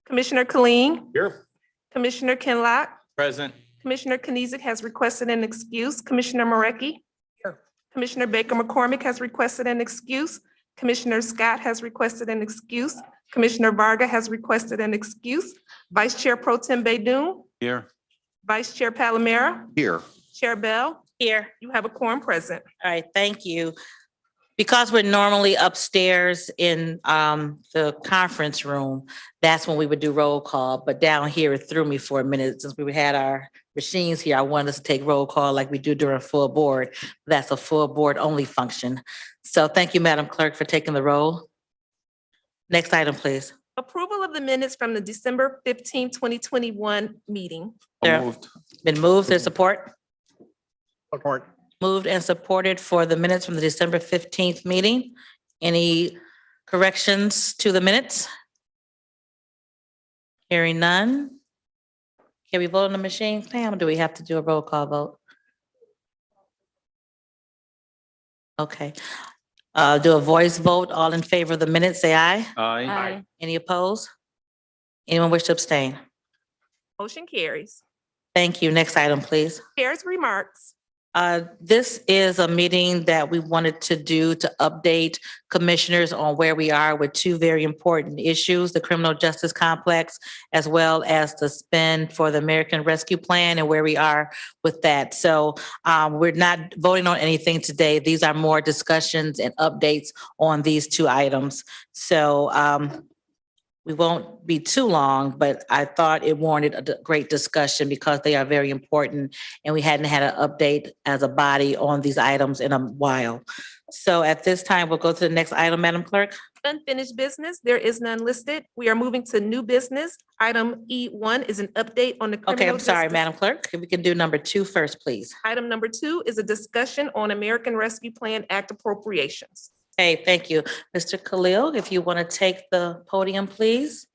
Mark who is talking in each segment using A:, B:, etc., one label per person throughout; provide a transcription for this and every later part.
A: Commissioner Killeen,
B: Here.
A: Commissioner Kinlock,
B: Present.
A: Commissioner Knizik has requested an excuse. Commissioner Marecki.
B: Here.
A: Commissioner Baker McCormick has requested an excuse. Commissioner Scott has requested an excuse. Commissioner Varga has requested an excuse. Vice Chair Pro Tem Baydoun,
B: Here.
A: Vice Chair Palomera,
B: Here.
A: Chair Bell,
C: Here.
A: you have a quorum present.
C: All right, thank you. Because we're normally upstairs in the conference room, that's when we would do roll call. But down here, it threw me for a minute since we had our machines here. I wanted us to take roll call like we do during full board. That's a full board only function. So thank you, Madam Clerk, for taking the roll. Next item, please.
A: Approval of the minutes from the December 15, 2021 meeting.
C: There-
B: Moved.
C: Been moved. There's support.
B: Support.
C: Moved and supported for the minutes from the December 15th meeting. Any corrections to the minutes? Hearing none. Can we vote on the machine, Pam, or do we have to do a roll call vote? Okay. Do a voice vote. All in favor of the minutes, say aye.
B: Aye.
C: Any opposed? Anyone wish to abstain?
A: Motion carries.
C: Thank you. Next item, please.
A: Chair's remarks.
C: This is a meeting that we wanted to do to update commissioners on where we are with two very important issues, the criminal justice complex, as well as the spend for the American Rescue Plan and where we are with that. So we're not voting on anything today. These are more discussions and updates on these two items. So we won't be too long, but I thought it warranted a great discussion because they are very important and we hadn't had an update as a body on these items in a while. So at this time, we'll go to the next item, Madam Clerk.
A: Unfinished business, there is none listed. We are moving to new business. Item E1 is an update on the criminal
C: Okay, I'm sorry,
A: justice-
C: Madam Clerk. If we can do number 2 first, please.
A: Item number 2 is a discussion on American Rescue Plan Act appropriations.
C: Okay, thank you. Mr. Khalil, if you want to take the podium, please.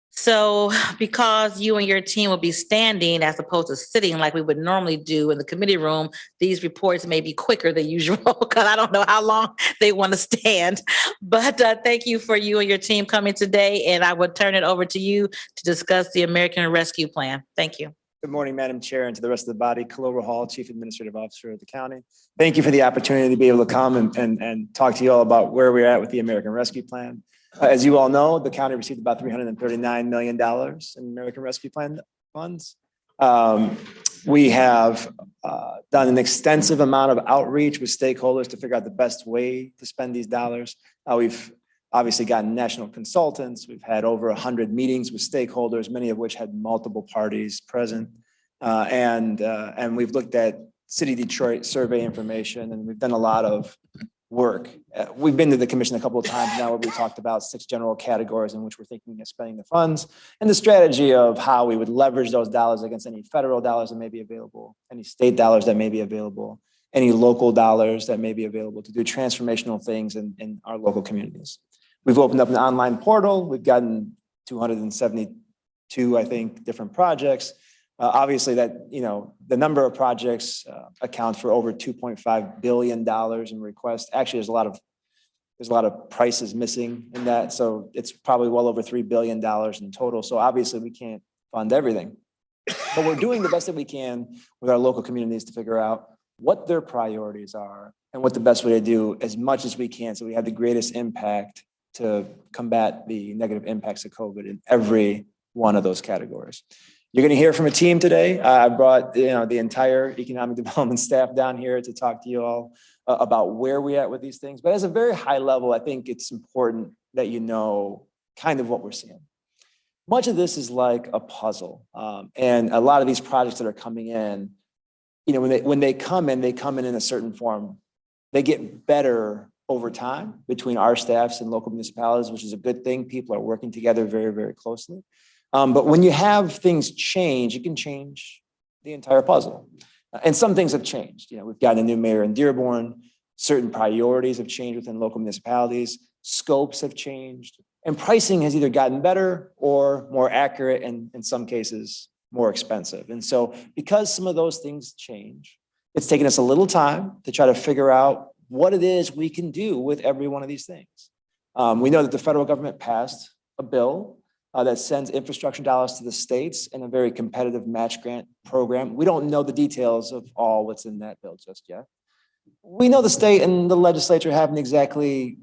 C: So because you and your team will be standing as opposed to sitting like we would normally do in the committee room, these reports may be quicker than usual because I don't know how long they want to stand. But thank you for you and your team coming today, and I will turn it over to you to discuss the American Rescue Plan. Thank you.
D: Good morning, Madam Chair, and to the rest of the body. Khalil Rahal, Chief Administrative Officer of the county. Thank you for the opportunity to be able to come and talk to you all about where we're at with the American Rescue Plan. As you all know, the county received about $339 million in American Rescue Plan funds. We have done an extensive amount of outreach with stakeholders to figure out the best way to spend these dollars. We've obviously gotten national consultants. We've had over 100 meetings with stakeholders, many of which had multiple parties present. And we've looked at City Detroit survey information, and we've done a lot of work. We've been to the commission a couple of times now where we talked about 6 general categories in which we're thinking of spending the funds and the strategy of how we would leverage those dollars against any federal dollars that may be available, any state dollars that may be available, any local dollars that may be available to do transformational things in our local communities. We've opened up an online portal. We've gotten 272, I think, different projects. Obviously, that the number of projects accounts for over $2.5 billion in requests. Actually, there's a lot of prices missing in that, so it's probably well over $3 billion in total. So obviously, we can't fund everything, but we're doing the best that we can with our local communities to figure out what their priorities are and what the best way to do as much as we can, so we have the greatest impact to combat the negative impacts of COVID in every one of those categories. You're going to hear from a team today. I brought the entire economic development staff down here to talk to you all about where we're at with these things. But as a very high level, I think it's important that you know kind of what we're seeing. Much of this is like a puzzle. And a lot of these projects that are coming in, when they come in a certain form. They get better over time between our staffs and local municipalities, which is a good thing. People are working together very, very closely. But when you have things change, it can change the entire puzzle. And some things have changed. We've gotten a new mayor in Dearborn. Certain priorities have changed within local municipalities. Scopes have changed. And pricing has either gotten better or more accurate, and in some cases, more expensive. And so because some of those things change, it's taken us a little time to try to figure out what it is we can do with every one of these things. We know that the federal government passed a bill that sends infrastructure dollars to the states in a very competitive match grant program. We don't know the details of all what's in that bill just yet. We know the state and the legislature haven't exactly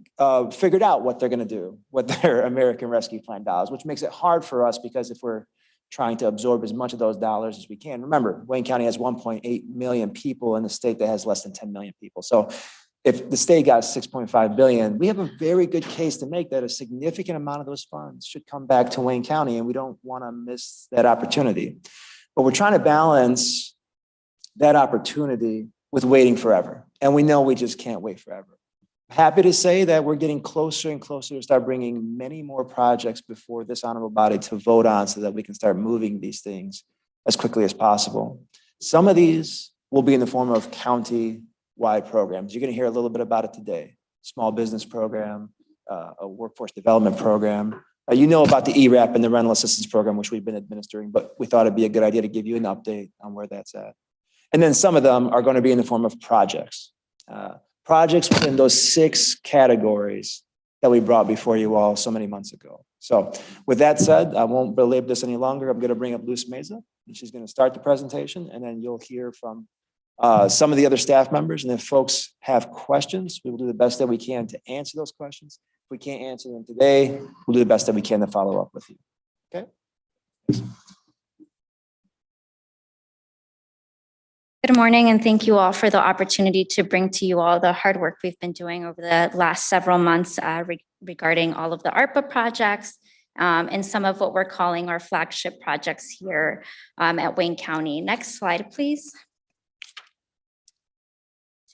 D: figured out what they're going to do with their American Rescue Plan dollars, which makes it hard for us because if we're trying to absorb as much of those dollars as we can. Remember, Wayne County has 1.8 million people in a state that has less than 10 million people. So if the state got 6.5 billion, we have a very good case to make that a significant amount of those funds should come back to Wayne County, and we don't want to miss that opportunity. But we're trying to balance that opportunity with waiting forever. And we know we just can't wait forever. Happy to say that we're getting closer and closer to start bringing many more projects before this honorable body to vote on so that we can start moving these things as quickly as possible. Some of these will be in the form of county-wide programs. You're going to hear a little bit about it today. Small business program, a workforce development program. You know about the ERAP and the rental assistance program, which we've been administering, but we thought it'd be a good idea to give you an update on where that's at. And then some of them are going to be in the form of projects. Projects within those 6 categories that we brought before you all so many months ago. So with that said, I won't belabor this any longer. I'm going to bring up Luz Meza, and she's going to start the presentation, and then you'll hear from some of the other staff members. And if folks have questions, we will do the best that we can to answer those questions. If we can't answer them today, we'll do the best that we can to follow up with you. Okay? Thanks.
E: Good morning, and thank you all for the opportunity to bring to you all the hard work we've been doing over the last several months regarding all of the ARPA projects and some of what we're calling our flagship projects here at Wayne County. Next slide, please.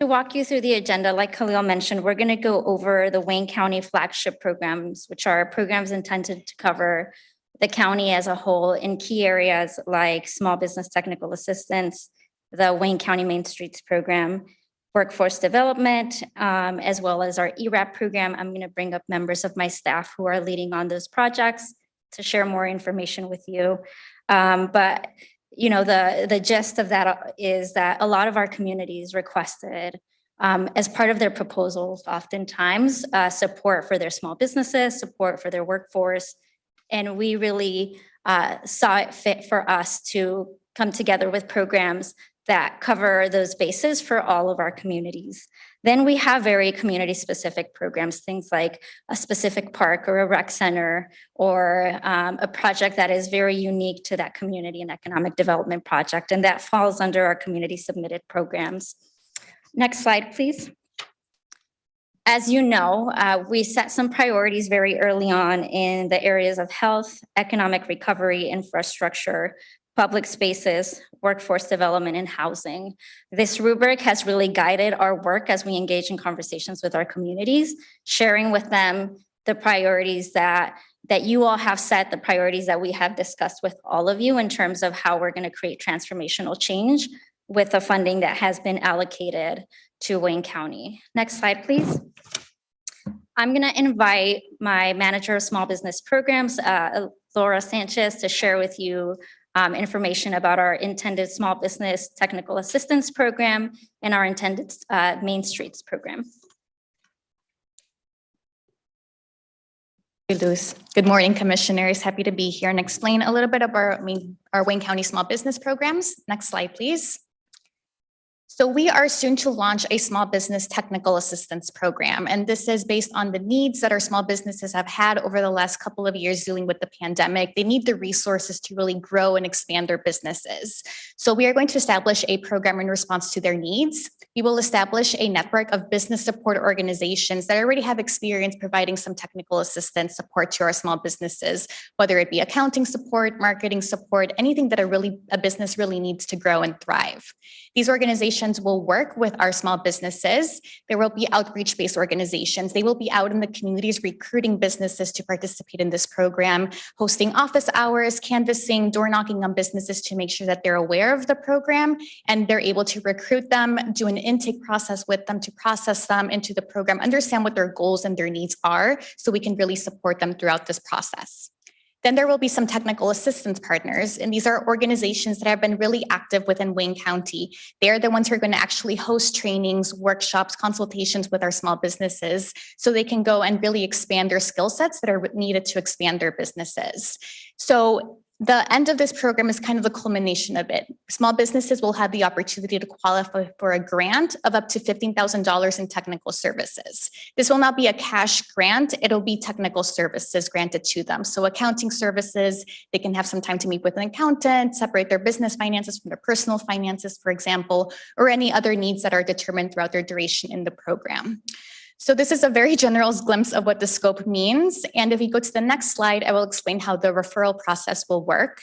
E: To walk you through the agenda, like Khalil mentioned, we're going to go over the Wayne County flagship programs, which are programs intended to cover the county as a whole in key areas like small business technical assistance, the Wayne County Main Streets program, workforce development, as well as our ERAP program. I'm going to bring up members of my staff who are leading on those projects to share more information with you. But you know, the gist of that is that a lot of our communities requested, as part of their proposals, oftentimes support for their small businesses, support for their workforce, and we really saw it fit for us to come together with programs that cover those bases for all of our communities. Then we have very community-specific programs, things like a specific park or a rec center or a project that is very unique to that community and economic development project, and that falls under our community-submitted programs. Next slide, please. As you know, we set some priorities very early on in the areas of health, economic recovery, infrastructure, public spaces, workforce development, and housing. This rubric has really guided our work as we engage in conversations with our communities, sharing with them the priorities that you all have set, the priorities that we have discussed with all of you in terms of how we're going to create transformational change with the funding that has been allocated to Wayne County. Next slide, please. I'm going to invite my manager of small business programs, Laura Sanchez, to share with you information about our intended small business technical assistance program and our intended Main Streets program.
F: Good morning, commissioners. Happy to be here and explain a little bit about our Wayne County small business programs. Next slide, please. So we are soon to launch a small business technical assistance program, and this is based on the needs that our small businesses have had over the last couple of years dealing with the pandemic. They need the resources to really grow and expand their businesses. So we are going to establish a program in response to their needs. We will establish a network of business support organizations that already have experience providing some technical assistance support to our small businesses, whether it be accounting support, marketing support, anything that a business really needs to grow and thrive. These organizations will work with our small businesses. There will be outreach-based organizations. They will be out in the communities recruiting businesses to participate in this program, hosting office hours, canvassing, door knocking on businesses to make sure that they're aware of the program and they're able to recruit them, do an intake process with them to process them into the program, understand what their goals and their needs are so we can really support them throughout this process. Then there will be some technical assistance partners, and these are organizations that have been really active within Wayne County. They're the ones who are going to actually host trainings, workshops, consultations with our small businesses, so they can go and really expand their skill sets that are needed to expand their businesses. So the end of this program is kind of the culmination of it. Small businesses will have the opportunity to qualify for a grant of up to $15,000 in technical services. This will not be a cash grant, it'll be technical services granted to them. So accounting services, they can have some time to meet with an accountant, separate their business finances from their personal finances, for example, or any other needs that are determined throughout their duration in the program. So this is a very general glimpse of what the scope means. And if you go to the next slide, I will explain how the referral process will work.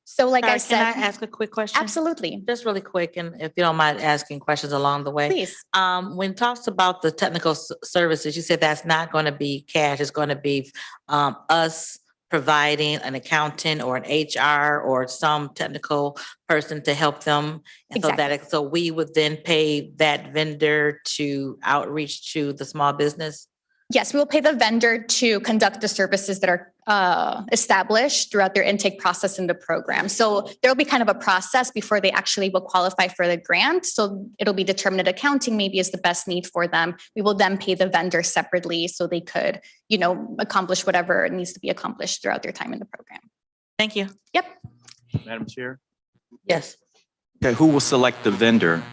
F: So like I
C: Sorry,
F: said,
C: can I ask a quick question?
F: absolutely,
C: Just really quick, and if you don't mind asking questions along the way.
F: please.
C: When it talks about the technical services, you said that's not going to be cash, it's going to be us providing an accountant or an HR or some technical person to help them. And so we would then pay that vendor to outreach to the small business?
F: Yes, we will pay the vendor to conduct the services that are established throughout their intake process in the program. So there will be kind of a process before they actually will qualify for the grant. So it'll be determined that accounting maybe is the best need for them. We will then pay the vendor separately so they could, accomplish whatever needs to be accomplished throughout their time in the program.
C: Thank you.
F: Yep.
B: Madam Chair.
C: Yes.
G: Okay, who will select the vendor?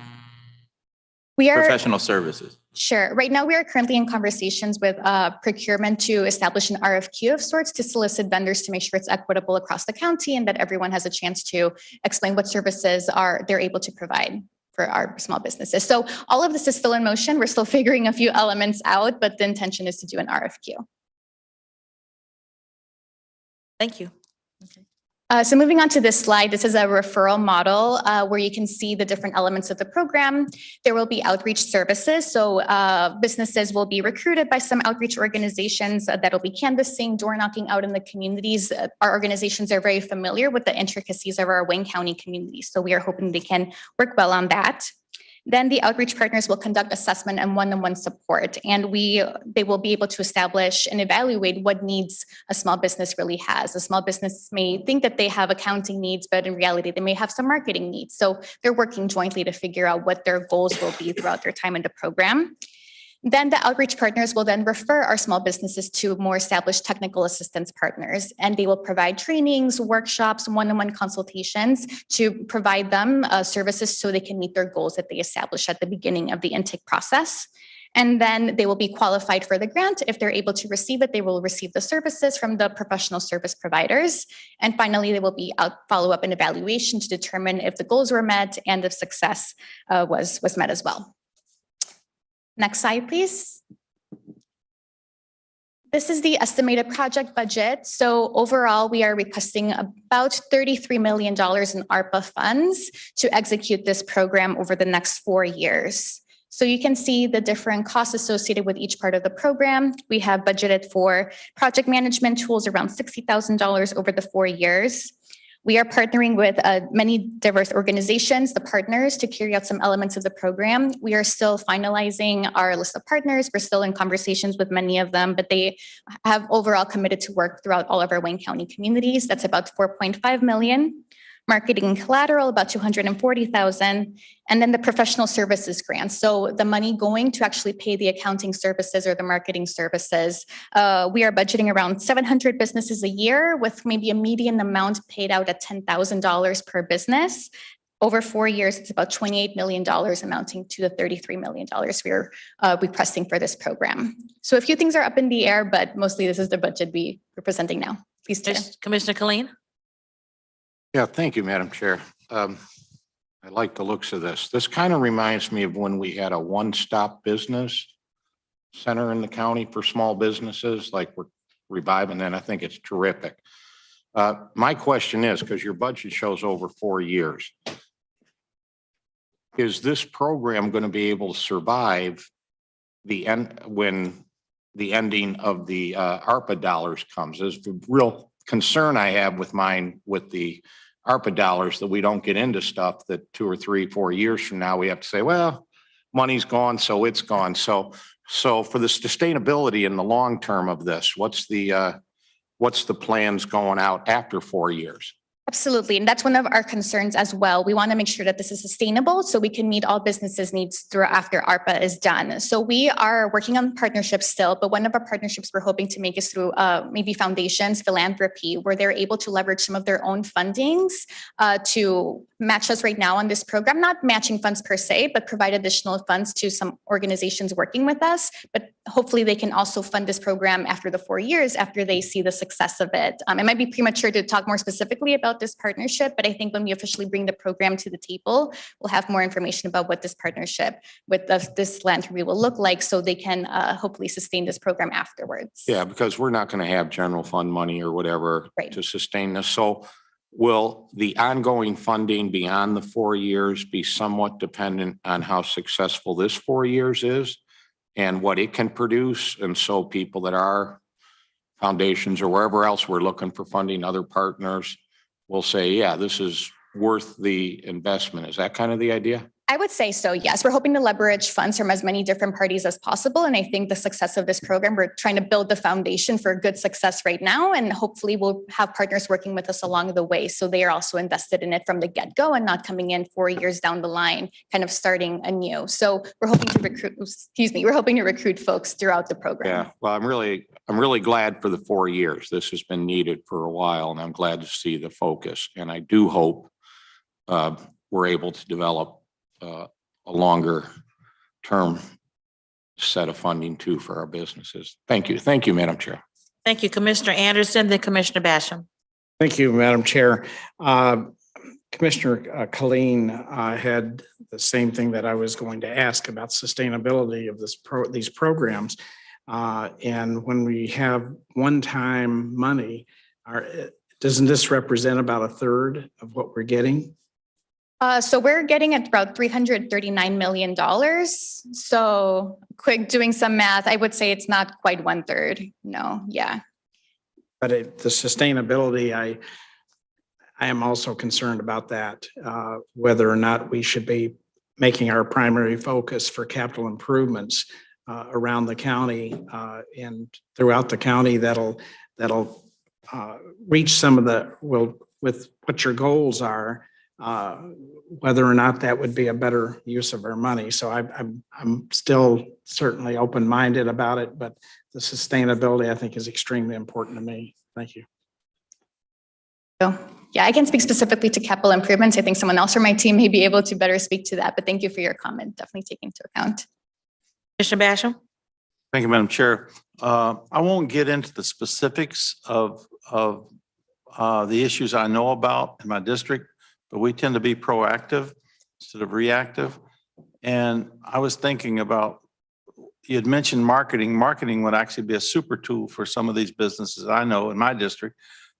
F: We are
G: Professional services.
F: Sure. Right now, we are currently in conversations with procurement to establish an RFQ of sorts to solicit vendors to make sure it's equitable across the county and that everyone has a chance to explain what services they're able to provide for our small businesses. So all of this is still in motion. We're still figuring a few elements out, but the intention is to do an RFQ.
C: Thank you.
F: So moving on to this slide, this is a referral model where you can see the different elements of the program. There will be outreach services. So businesses will be recruited by some outreach organizations that'll be canvassing, door knocking out in the communities. Our organizations are very familiar with the intricacies of our Wayne County community. So we are hoping they can work well on that. Then the outreach partners will conduct assessment and one-on-one support, and they will be able to establish and evaluate what needs a small business really has. A small business may think that they have accounting needs, but in reality, they may have some marketing needs. So they're working jointly to figure out what their goals will be throughout their time in the program. Then the outreach partners will then refer our small businesses to more established technical assistance partners, and they will provide trainings, workshops, one-on-one consultations to provide them services so they can meet their goals that they establish at the beginning of the intake process. And then they will be qualified for the grant. If they're able to receive it, they will receive the services from the professional service providers. And finally, there will be follow-up and evaluation to determine if the goals were met and if success was met as well. Next slide, please. This is the estimated project budget. So overall, we are requesting about $33 million in ARPA funds to execute this program over the next 4 years. So you can see the different costs associated with each part of the program. We have budgeted for project management tools around $60,000 over the 4 years. We are partnering with many diverse organizations, the partners, to carry out some elements of the program. We are still finalizing our list of partners. We're still in conversations with many of them, but they have overall committed to work throughout all of our Wayne County communities. That's about $4.5 million. Marketing and collateral, about $240,000, and then the professional services grant. So the money going to actually pay the accounting services or the marketing services. We are budgeting around 700 businesses a year with maybe a median amount paid out at $10,000 per business. Over 4 years, it's about $28 million amounting to the $33 million we're requesting for this program. So a few things are up in the air, but mostly this is the budget we're presenting now. Please, Chair.
C: Commissioner Killeen?
H: Yeah, thank you, Madam Chair. I like the looks of this. This kind of reminds me of when we had a one-stop business center in the county for small businesses, like we're reviving that. I think it's terrific. My question is, because your budget shows over 4 years, is this program going to be able to survive the end when the ending of the ARPA dollars comes? Is the real concern I have with the ARPA dollars that we don't get into stuff that 2 or 3, 4 years from now, we have to say, well, money's gone, so it's gone. So for the sustainability in the long term of this, what's the what's the plans going out after 4 years?
F: Absolutely. And that's one of our concerns as well. We want to make sure that this is sustainable so we can meet all businesses' needs through after ARPA is done. So we are working on partnerships still, but one of our partnerships we're hoping to make is through maybe foundations, philanthropy, where they're able to leverage some of their own fundings to match us right now on this program, not matching funds per se, but provide additional funds to some organizations working with us. But hopefully they can also fund this program after the 4 years, after they see the success of it. It might be premature to talk more specifically about this partnership, but I think when we officially bring the program to the table, we'll have more information about what this partnership with this philanthropy will look like so they can hopefully sustain this program afterwards.
H: Yeah, because we're not going to have general fund money or whatever
F: Right.
H: to sustain this. So will the ongoing funding beyond the 4 years be somewhat dependent on how successful this 4 years is and what it can produce? And so people that are foundations or wherever else we're looking for funding, other partners will say, yeah, this is worth the investment. Is that kind of the idea?
F: I would say so, yes. We're hoping to leverage funds from as many different parties as possible. And I think the success of this program, we're trying to build the foundation for good success right now. And hopefully we'll have partners working with us along the way. So they are also invested in it from the get-go and not coming in 4 years down the line, kind of starting anew. So we're hoping to recruit folks throughout the program.
H: Yeah, well, I'm really glad for the 4 years. This has been needed for a while, and I'm glad to see the focus. And I do hope we're able to develop a longer term set of funding too for our businesses. Thank you. Thank you, Madam Chair.
C: Thank you, Commissioner Anderson, then Commissioner Basham.
B: Thank you, Madam Chair. Commissioner Colleen had the same thing that I was going to ask about sustainability of these programs. And when we have one-time money, doesn't this represent about a third of what we're getting?
F: So we're getting at about $339 million. So quick doing some math, I would say it's not quite 1/3. No, yeah.
B: But the sustainability, I am also concerned about that, whether or not we should be making our primary focus for capital improvements around the county and throughout the county that'll reach some of with what your goals are. Whether or not that would be a better use of our money. So I'm still certainly open-minded about it, but the sustainability I think is extremely important to me. Thank you.
F: So yeah, I can speak specifically to capital improvements. I think someone else from my team may be able to better speak to that, but thank you for your comment. Definitely taking into account.
C: Commissioner Basham?
G: Thank you, Madam Chair. I won't get into the specifics of the issues I know about in my district, but we tend to be proactive instead of reactive. And I was thinking about, you had mentioned marketing. Marketing would actually be a super tool for some of these businesses I know in my district.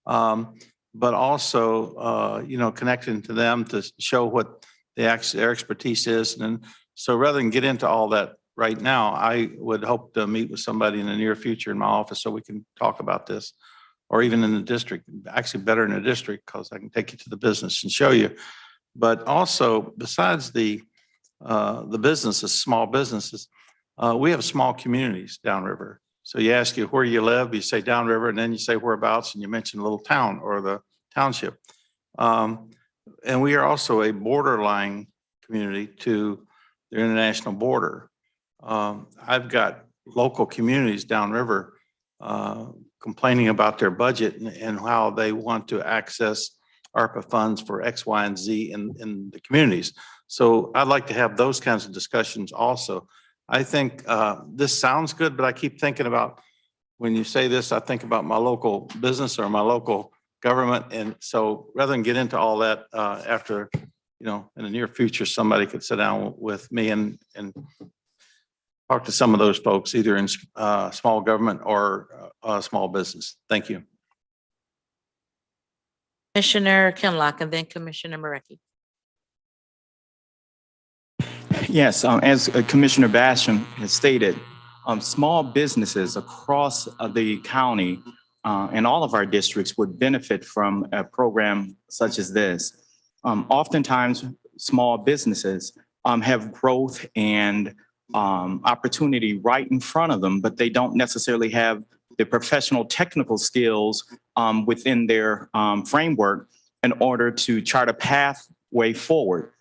G: But also, connecting to them to show what their expertise is. And so rather than get into all that right now, I would hope to meet with somebody in the near future in my office so we can talk about this. Or even in the district, actually better in the district because I can take you to the business and show you. But also, besides the businesses, small businesses, we have small communities downriver. So you ask you where you live, you say downriver, and then you say whereabouts, and you mention a little town or the township. And we are also a borderline community to the international border. I've got local communities downriver complaining about their budget and how they want to access ARPA funds for X, Y, and Z in the communities. So I'd like to have those kinds of discussions also. I think this sounds good, but I keep thinking about, when you say this, I think about my local business or my local government. And so rather than get into all that after, in the near future, somebody could sit down with me and talk to some of those folks, either in small government or small business. Thank you.
C: Commissioner Kinlock and then Commissioner Marecki.
I: Yes, as Commissioner Basham has stated, small businesses across the county and all of our districts would benefit from a program such as this. Oftentimes, small businesses have growth and opportunity right in front of them, but they don't necessarily have the professional technical skills within their framework in order to chart a pathway forward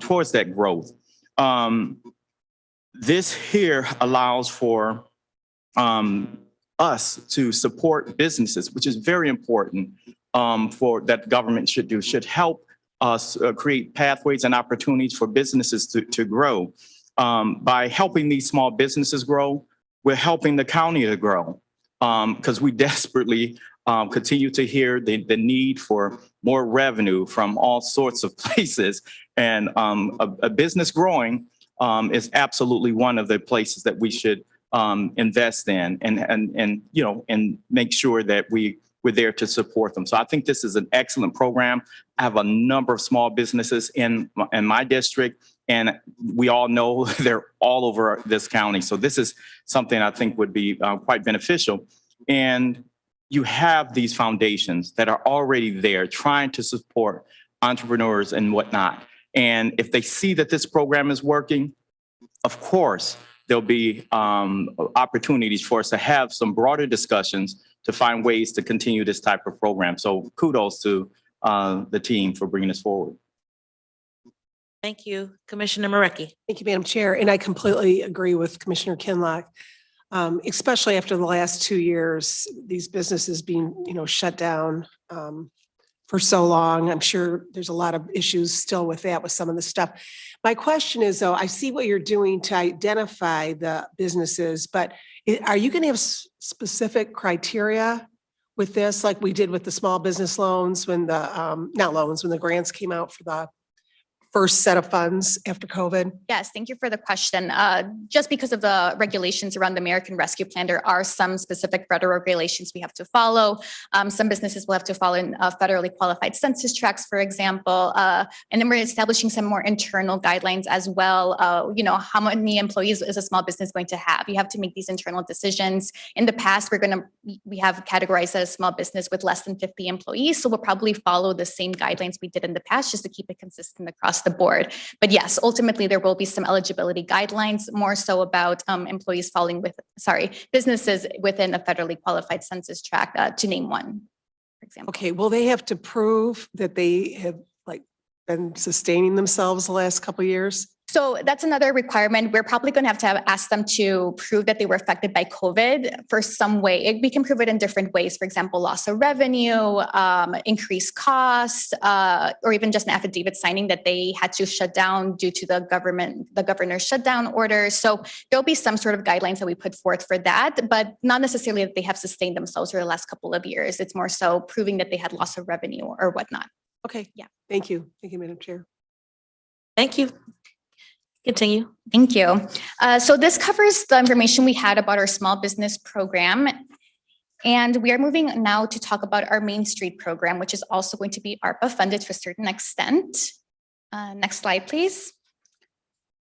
I: towards that growth. This here allows for us to support businesses, which is very important for that government should do, should help us create pathways and opportunities for businesses to grow. By helping these small businesses grow, we're helping the county to grow because we desperately continue to hear the need for more revenue from all sorts of places. And a business growing is absolutely one of the places that we should invest in and make sure that we're there to support them. So I think this is an excellent program. I have a number of small businesses in my district, and we all know they're all over this county. So this is something I think would be quite beneficial. And you have these foundations that are already there trying to support entrepreneurs and whatnot. And if they see that this program is working, of course, there'll be opportunities for us to have some broader discussions to find ways to continue this type of program. So kudos to the team for bringing this forward.
C: Thank you. Commissioner Marecki.
J: Thank you, Madam Chair. And I completely agree with Commissioner Kinloch, especially after the last 2 years, these businesses being, shut down for so long. I'm sure there's a lot of issues still with that, with some of the stuff. My question is, though, I see what you're doing to identify the businesses, but are you going to have specific criteria with this, like we did with the small business loans when when the grants came out for the first set of funds after COVID?
F: Yes, thank you for the question. Just because of the regulations around the American Rescue Plan, there are some specific federal regulations we have to follow. Some businesses will have to follow in federally qualified census tracts, for example. And then we're establishing some more internal guidelines as well. How many employees is a small business going to have? You have to make these internal decisions. In the past, we have categorized as a small business with less than 50 employees. So we'll probably follow the same guidelines we did in the past, just to keep it consistent across the board. But yes, ultimately there will be some eligibility guidelines, more so about businesses within a federally qualified census tract, to name one, for example.
J: Okay, will they have to prove that they have been sustaining themselves the last couple of years?
F: So that's another requirement. We're probably going to have ask them to prove that they were affected by COVID for some way. We can prove it in different ways. For example, loss of revenue, increased costs, or even just an affidavit signing that they had to shut down due to the governor's shutdown order. So there'll be some sort of guidelines that we put forth for that, but not necessarily that they have sustained themselves for the last couple of years. It's more so proving that they had loss of revenue or whatnot.
J: Okay.
F: Yeah.
J: Thank you. Thank you, Madam Chair.
C: Thank you. Continue.
F: Thank you. So this covers the information we had about our small business program. And we are moving now to talk about our Main Street program, which is also going to be ARPA funded to a certain extent. Next slide, please.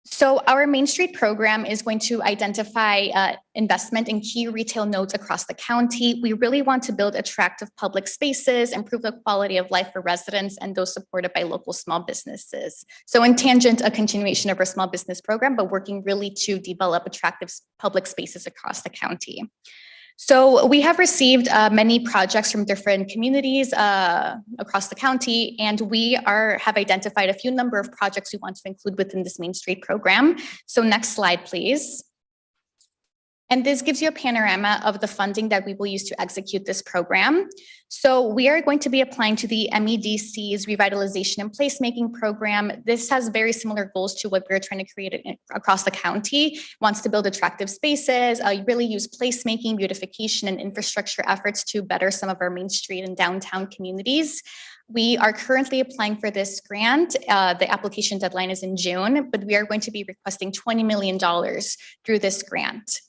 F: So our Main Street program is going to identify investment in key retail nodes across the county. We really want to build attractive public spaces, improve the quality of life for residents and those supported by local small businesses. So in tangent, a continuation of our small business program, but working really to develop attractive public spaces across the county. So we have received many projects from different communities across the county, and we have identified a few number of projects we want to include within this Main Street program. So next slide, please. And this gives you a panorama of the funding that we will use to execute this program. So we are going to be applying to the MEDC's Revitalization and Placemaking Program. This has very similar goals to what we're trying to create across the county. Wants to build attractive spaces, really use placemaking, beautification, and infrastructure efforts to better some of our Main Street and downtown communities. We are currently applying for this grant. The application deadline is in June, but we are going to be requesting $20 million through this grant.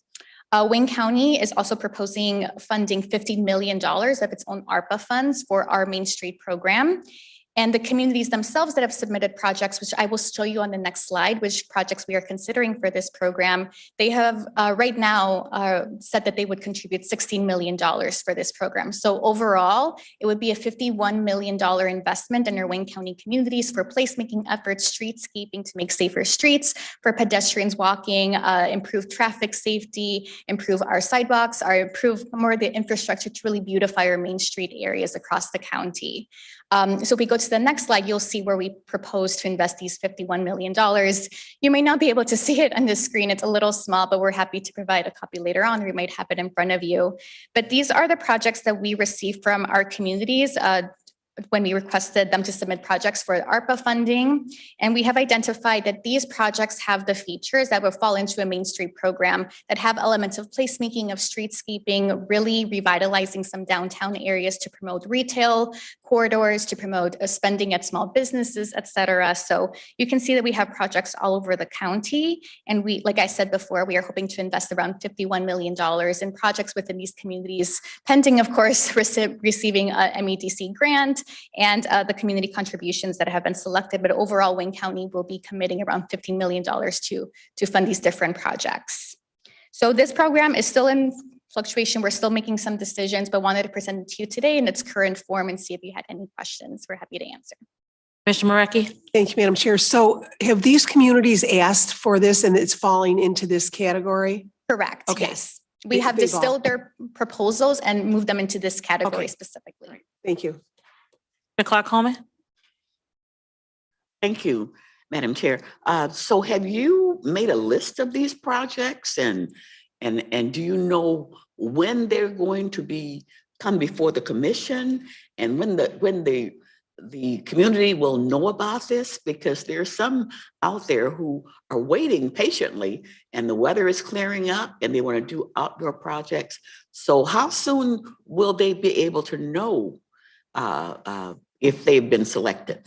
F: Wayne County is also proposing funding $50 million of its own ARPA funds for our Main Street program. And the communities themselves that have submitted projects, which I will show you on the next slide, which projects we are considering for this program, they have right now said that they would contribute $16 million for this program. So overall, it would be a $51 million investment in our Wayne County communities for placemaking efforts, streetscaping to make safer streets, for pedestrians walking, improve traffic safety, improve our sidewalks, improve more of the infrastructure to really beautify our main street areas across the county. So if we go to the next slide, you'll see where we propose to invest these $51 million. You may not be able to see it on the screen. It's a little small, but we're happy to provide a copy later on. We might have it in front of you. But these are the projects that we receive from our communities when we requested them to submit projects for ARPA funding. And we have identified that these projects have the features that will fall into a Main Street program that have elements of placemaking, of streetscaping, really revitalizing some downtown areas to promote retail corridors, to promote spending at small businesses, et cetera. So you can see that we have projects all over the county. And we, like I said before, we are hoping to invest around $51 million in projects within these communities, pending, of course, receiving a MEDC grant and the community contributions that have been selected. But overall, Wayne County will be committing around $15 million to fund these different projects. So this program is still in fluctuation. We're still making some decisions, but wanted to present it to you today in its current form and see if you had any questions. We're happy to answer.
C: Commissioner Marecki?
J: Thank you, Madam Chair. So have these communities asked for this and it's falling into this category?
F: Correct.
J: Okay.
F: Yes. We have
J: They've all-
F: distilled their proposals and moved them into this category
J: Okay.
F: specifically.
J: Thank you.
C: Commissioner Clark-Holman?
K: Thank you, Madam Chair. So have you made a list of these projects and do you know when they're going to come before the commission and when the community will know about this? Because there's some out there who are waiting patiently and the weather is clearing up and they want to do outdoor projects. So how soon will they be able to know if they've been selected?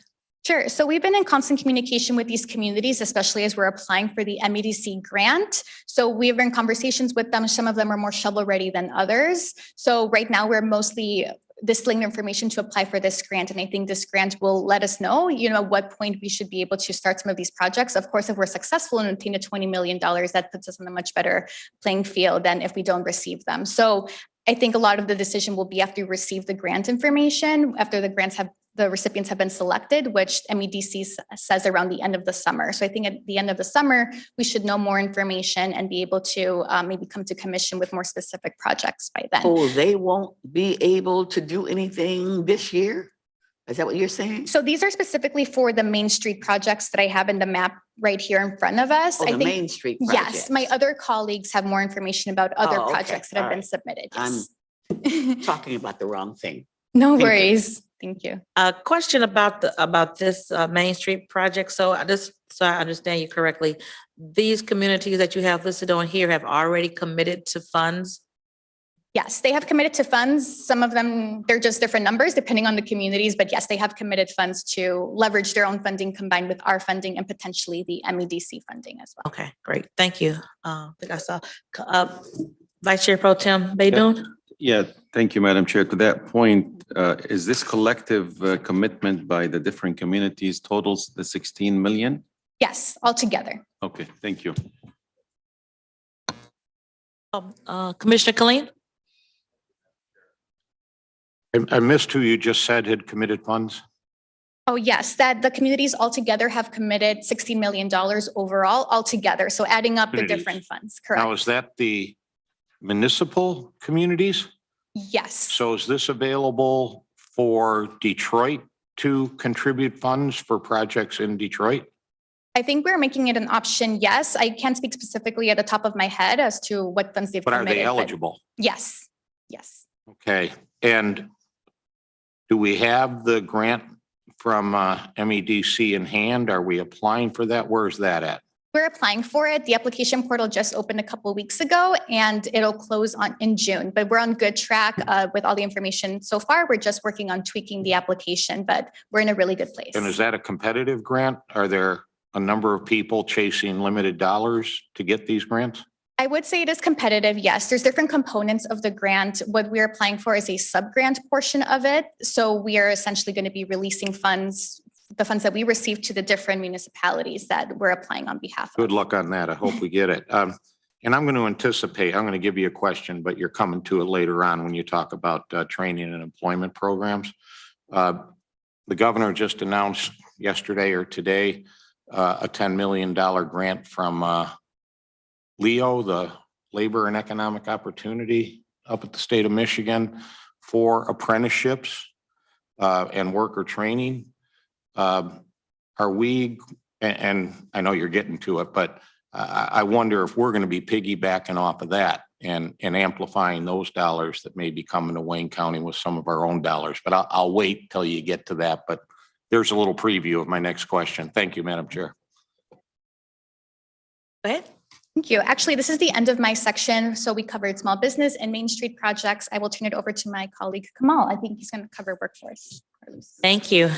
F: Sure. So we've been in constant communication with these communities, especially as we're applying for the MEDC grant. So we've been in conversations with them. Some of them are more shovel ready than others. So right now we're mostly distilling information to apply for this grant. And I think this grant will let us know, what point we should be able to start some of these projects. Of course, if we're successful and obtain a $20 million, that puts us on a much better playing field than if we don't receive them. So I think a lot of the decision will be after we receive the grant information, after the recipients have been selected, which MEDC says around the end of the summer. So I think at the end of the summer, we should know more information and be able to maybe come to commission with more specific projects by then.
K: Oh, they won't be able to do anything this year? Is that what you're saying?
F: So these are specifically for the Main Street projects that I have in the map right here in front of us.
K: Oh, the Main Street projects.
F: Yes, my other colleagues have more information about other
K: Oh, okay.
F: projects that have
K: All
F: been
K: right.
F: submitted.
K: I'm
F: Yes.
K: talking about the wrong thing.
F: No
K: Thank you.
F: worries. Thank you.
C: A question about this Main Street project. So I understand you correctly, these communities that you have listed on here have already committed to funds?
F: Yes, they have committed to funds. Some of them, they're just different numbers depending on the communities, but yes, they have committed funds to leverage their own funding combined with our funding and potentially the MEDC funding as well.
C: Okay, great. Thank you. I think I saw Vice Chair Pro Tem Baydoun.
L: Yeah, thank you, Madam Chair. To that point, is this collective commitment by the different communities totals the 16 million?
F: Yes, altogether.
L: Okay, thank you.
C: Commissioner Killeen?
H: I missed who you just said had committed funds.
F: Oh, yes, that the communities altogether have committed $16 million overall altogether. So adding up the
H: Communities.
F: different funds,
H: Now,
F: correct?
H: is that the municipal communities?
F: Yes.
H: So is this available for Detroit to contribute funds for projects in Detroit?
F: I think we're making it an option. Yes, I can't speak specifically at the top of my head as to what funds they've
H: But are
F: committed.
H: they eligible?
F: Yes, yes.
H: Okay, and do we have the grant from MEDC in hand? Are we applying for that? Where is that at?
F: We're applying for it. The application portal just opened a couple of weeks ago and it'll close in June, but we're on good track with all the information so far. We're just working on tweaking the application, but we're in a really good place.
H: And is that a competitive grant? Are there a number of people chasing limited dollars to get these grants?
F: I would say it is competitive, yes. There's different components of the grant. What we're applying for is a sub-grant portion of it. So we are essentially going to be releasing funds, the funds that we receive to the different municipalities that we're applying on behalf of.
H: Good luck on that. I hope we get it. And I'm going to anticipate, I'm going to give you a question, but you're coming to it later on when you talk about training and employment programs. The governor just announced yesterday or today a $10 million grant from LEO, the Labor and Economic Opportunity up at the state of Michigan, for apprenticeships and worker training. Are we, and I know you're getting to it, but I wonder if we're going to be piggybacking off of that and amplifying those dollars that may be coming to Wayne County with some of our own dollars. But I'll wait till you get to that. But there's a little preview of my next question. Thank you, Madam Chair.
C: Go ahead.
F: Thank you. Actually, this is the end of my section. So we covered small business and Main Street projects. I will turn it over to my colleague Kamal. I think he's going to cover workforce.
C: Thank you.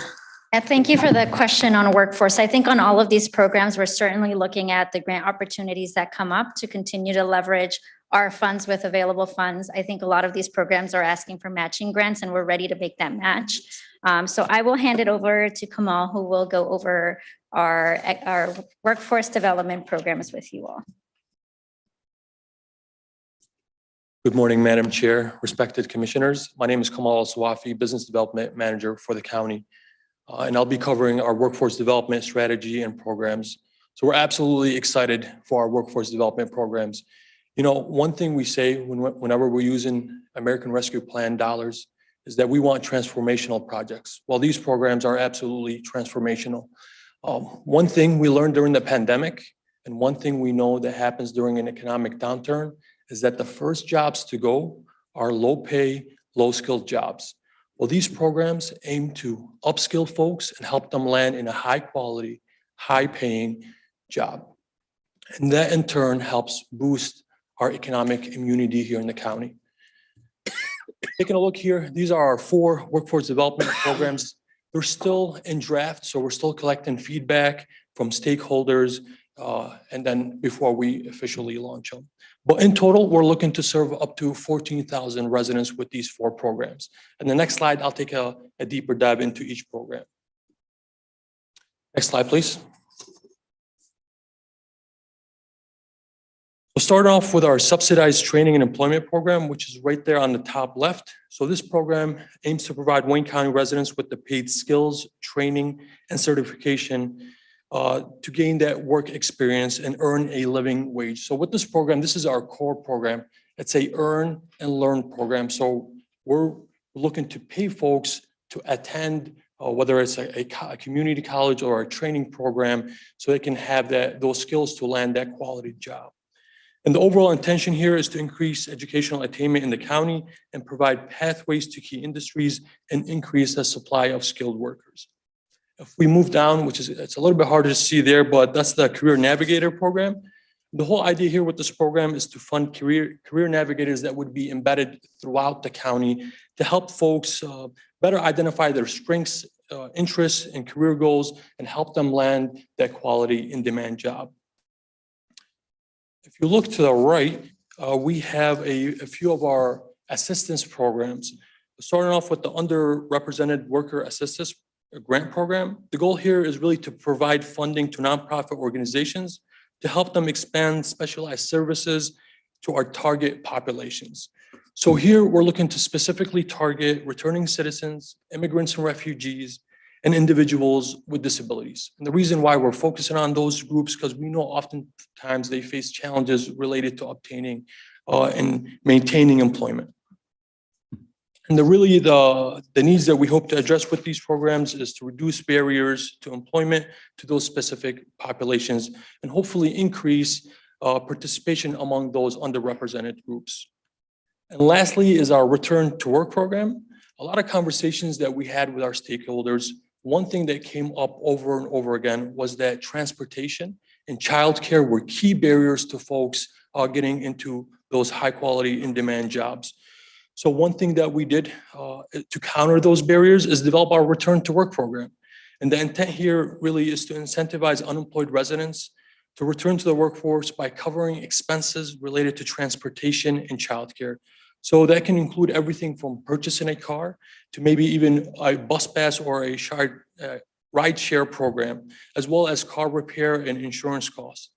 E: Yeah, thank you for the question on workforce. I think on all of these programs, we're certainly looking at the grant opportunities that come up to continue to leverage our funds with available funds. I think a lot of these programs are asking for matching grants and we're ready to make that match. So I will hand it over to Kamal, who will go over our workforce development programs with you all.
M: Good morning, Madam Chair, respected commissioners. My name is Kamal Swafi, Business Development Manager for the county. And I'll be covering our workforce development strategy and programs. So we're absolutely excited for our workforce development programs. You know, one thing we say whenever we're using American Rescue Plan dollars is that we want transformational projects. Well, these programs are absolutely transformational. One thing we learned during the pandemic, and one thing we know that happens during an economic downturn, is that the first jobs to go are low pay, low skilled jobs. Well, these programs aim to upskill folks and help them land in a high quality, high paying job. And that in turn helps boost our economic immunity here in the county. Taking a look here, these are our 4 workforce development programs. They're still in draft, so we're still collecting feedback from stakeholders and then before we officially launch them. But in total, we're looking to serve up to 14,000 residents with these 4 programs. And the next slide, I'll take a deeper dive into each program. Next slide, please. We'll start off with our subsidized training and employment program, which is right there on the top left. So this program aims to provide Wayne County residents with the paid skills, training, and certification to gain that work experience and earn a living wage. So with this program, this is our core program. It's a earn and learn program. So we're looking to pay folks to attend, whether it's a community college or a training program, so they can have those skills to land that quality job. And the overall intention here is to increase educational attainment in the county and provide pathways to key industries and increase the supply of skilled workers. If we move down, which is, it's a little bit harder to see there, but that's the Career Navigator program. The whole idea here with this program is to fund career navigators that would be embedded throughout the county to help folks better identify their strengths, interests, and career goals and help them land that quality in-demand job. If you look to the right, we have a few of our assistance programs. Starting off with the underrepresented worker assistance grant program. The goal here is really to provide funding to nonprofit organizations to help them expand specialized services to our target populations. So here we're looking to specifically target returning citizens, immigrants and refugees, and individuals with disabilities. And the reason why we're focusing on those groups, because we know oftentimes they face challenges related to obtaining and maintaining employment. And the needs that we hope to address with these programs is to reduce barriers to employment to those specific populations and hopefully increase participation among those underrepresented groups. And lastly is our Return to Work program. A lot of conversations that we had with our stakeholders, one thing that came up over and over again was that transportation and childcare were key barriers to folks getting into those high quality in-demand jobs. So one thing that we did to counter those barriers is develop our Return to Work program. And the intent here really is to incentivize unemployed residents to return to the workforce by covering expenses related to transportation and childcare. So that can include everything from purchasing a car to maybe even a bus pass or a ride share program, as well as car repair and insurance costs,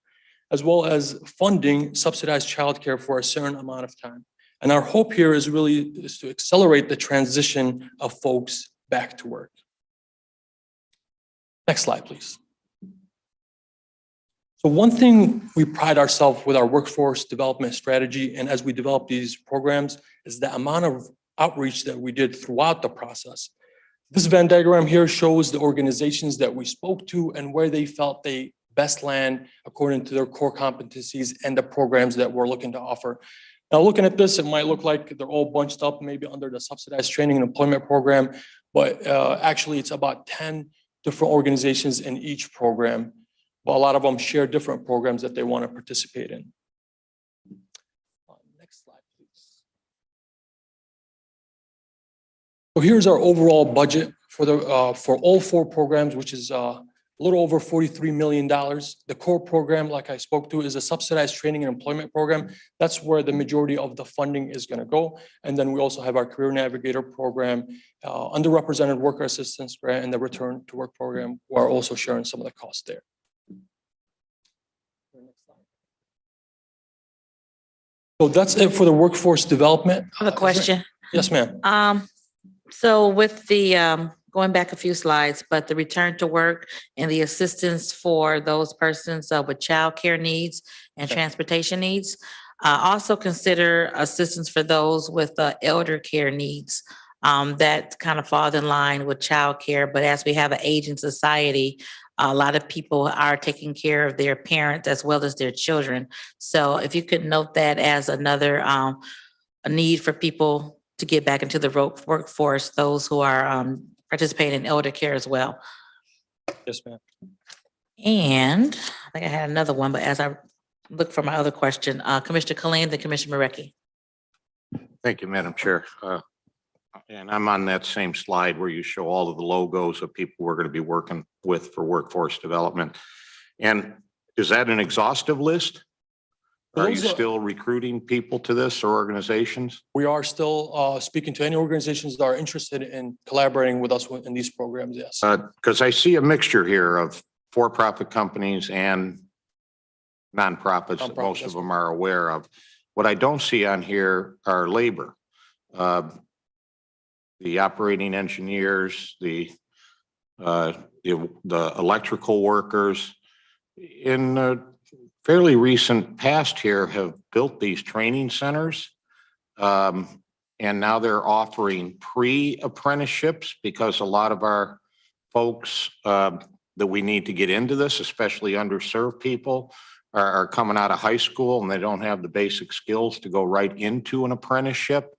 M: as well as funding subsidized childcare for a certain amount of time. And our hope here is to accelerate the transition of folks back to work. Next slide, please. So one thing we pride ourselves with our workforce development strategy, and as we develop these programs, is the amount of outreach that we did throughout the process. This Venn diagram here shows the organizations that we spoke to and where they felt they best land according to their core competencies and the programs that we're looking to offer. Now, looking at this, it might look like they're all bunched up maybe under the subsidized training and employment program, but actually it's about 10 different organizations in each program. But a lot of them share different programs that they want to participate in. Next slide, please. So here's our overall budget for all 4 programs, which is a little over $43 million. The core program, like I spoke to, is a subsidized training and employment program. That's where the majority of the funding is going to go. And then we also have our Career Navigator program, underrepresented worker assistance grant, and the Return to Work program. We're also sharing some of the costs there. So that's it for the workforce development.
C: I have a question.
M: Yes, ma'am.
C: So with the, going back a few slides, but the return to work and the assistance for those persons with childcare needs and transportation needs, also consider assistance for those with elder care needs. That kind of falls in line with childcare, but as we have an aging society, a lot of people are taking care of their parents as well as their children. So if you could note that as another a need for people to get back into the workforce, those who are participating in elder care as well.
M: Yes, ma'am.
C: And I think I had another one, but as I look for my other question, Commissioner Killeen, then Commissioner Marecki.
H: Thank you, Madam Chair. And I'm on that same slide where you show all of the logos of people we're going to be working with for workforce development. And is that an exhaustive list? Are you still recruiting people to this or organizations?
M: We are still speaking to any organizations that are interested in collaborating with us in these programs, yes.
H: Because I see a mixture here of for-profit companies and nonprofits that most of them are aware of. What I don't see on here are labor. The operating engineers, the electrical workers. In the fairly recent past here have built these training centers. And now they're offering pre-apprenticeships because a lot of our folks that we need to get into this, especially underserved people, are coming out of high school and they don't have the basic skills to go right into an apprenticeship.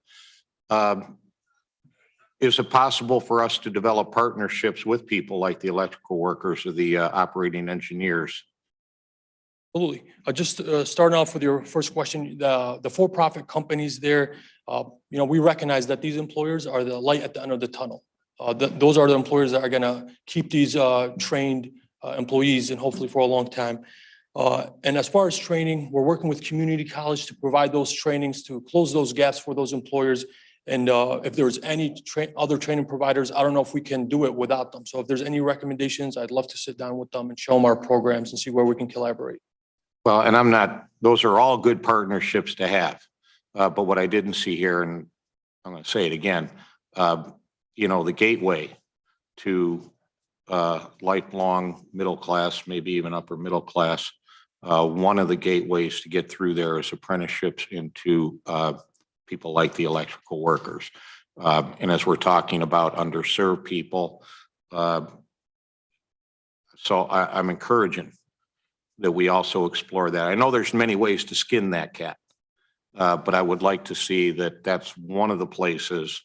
H: Is it possible for us to develop partnerships with people like the electrical workers or the operating engineers?
M: Absolutely. Just starting off with your first question, the for-profit companies there, we recognize that these employers are the light at the end of the tunnel. Those are the employers that are going to keep these trained employees and hopefully for a long time. And as far as training, we're working with community college to provide those trainings to close those gaps for those employers. And if there's any other training providers, I don't know if we can do it without them. So if there's any recommendations, I'd love to sit down with them and show them our programs and see where we can collaborate.
H: Well, and those are all good partnerships to have. But what I didn't see here, and I'm going to say it again, the gateway to lifelong middle class, maybe even upper middle class, one of the gateways to get through there is apprenticeships into people like the electrical workers. And as we're talking about underserved people, so I'm encouraging that we also explore that. I know there's many ways to skin that cat, but I would like to see that that's one of the places,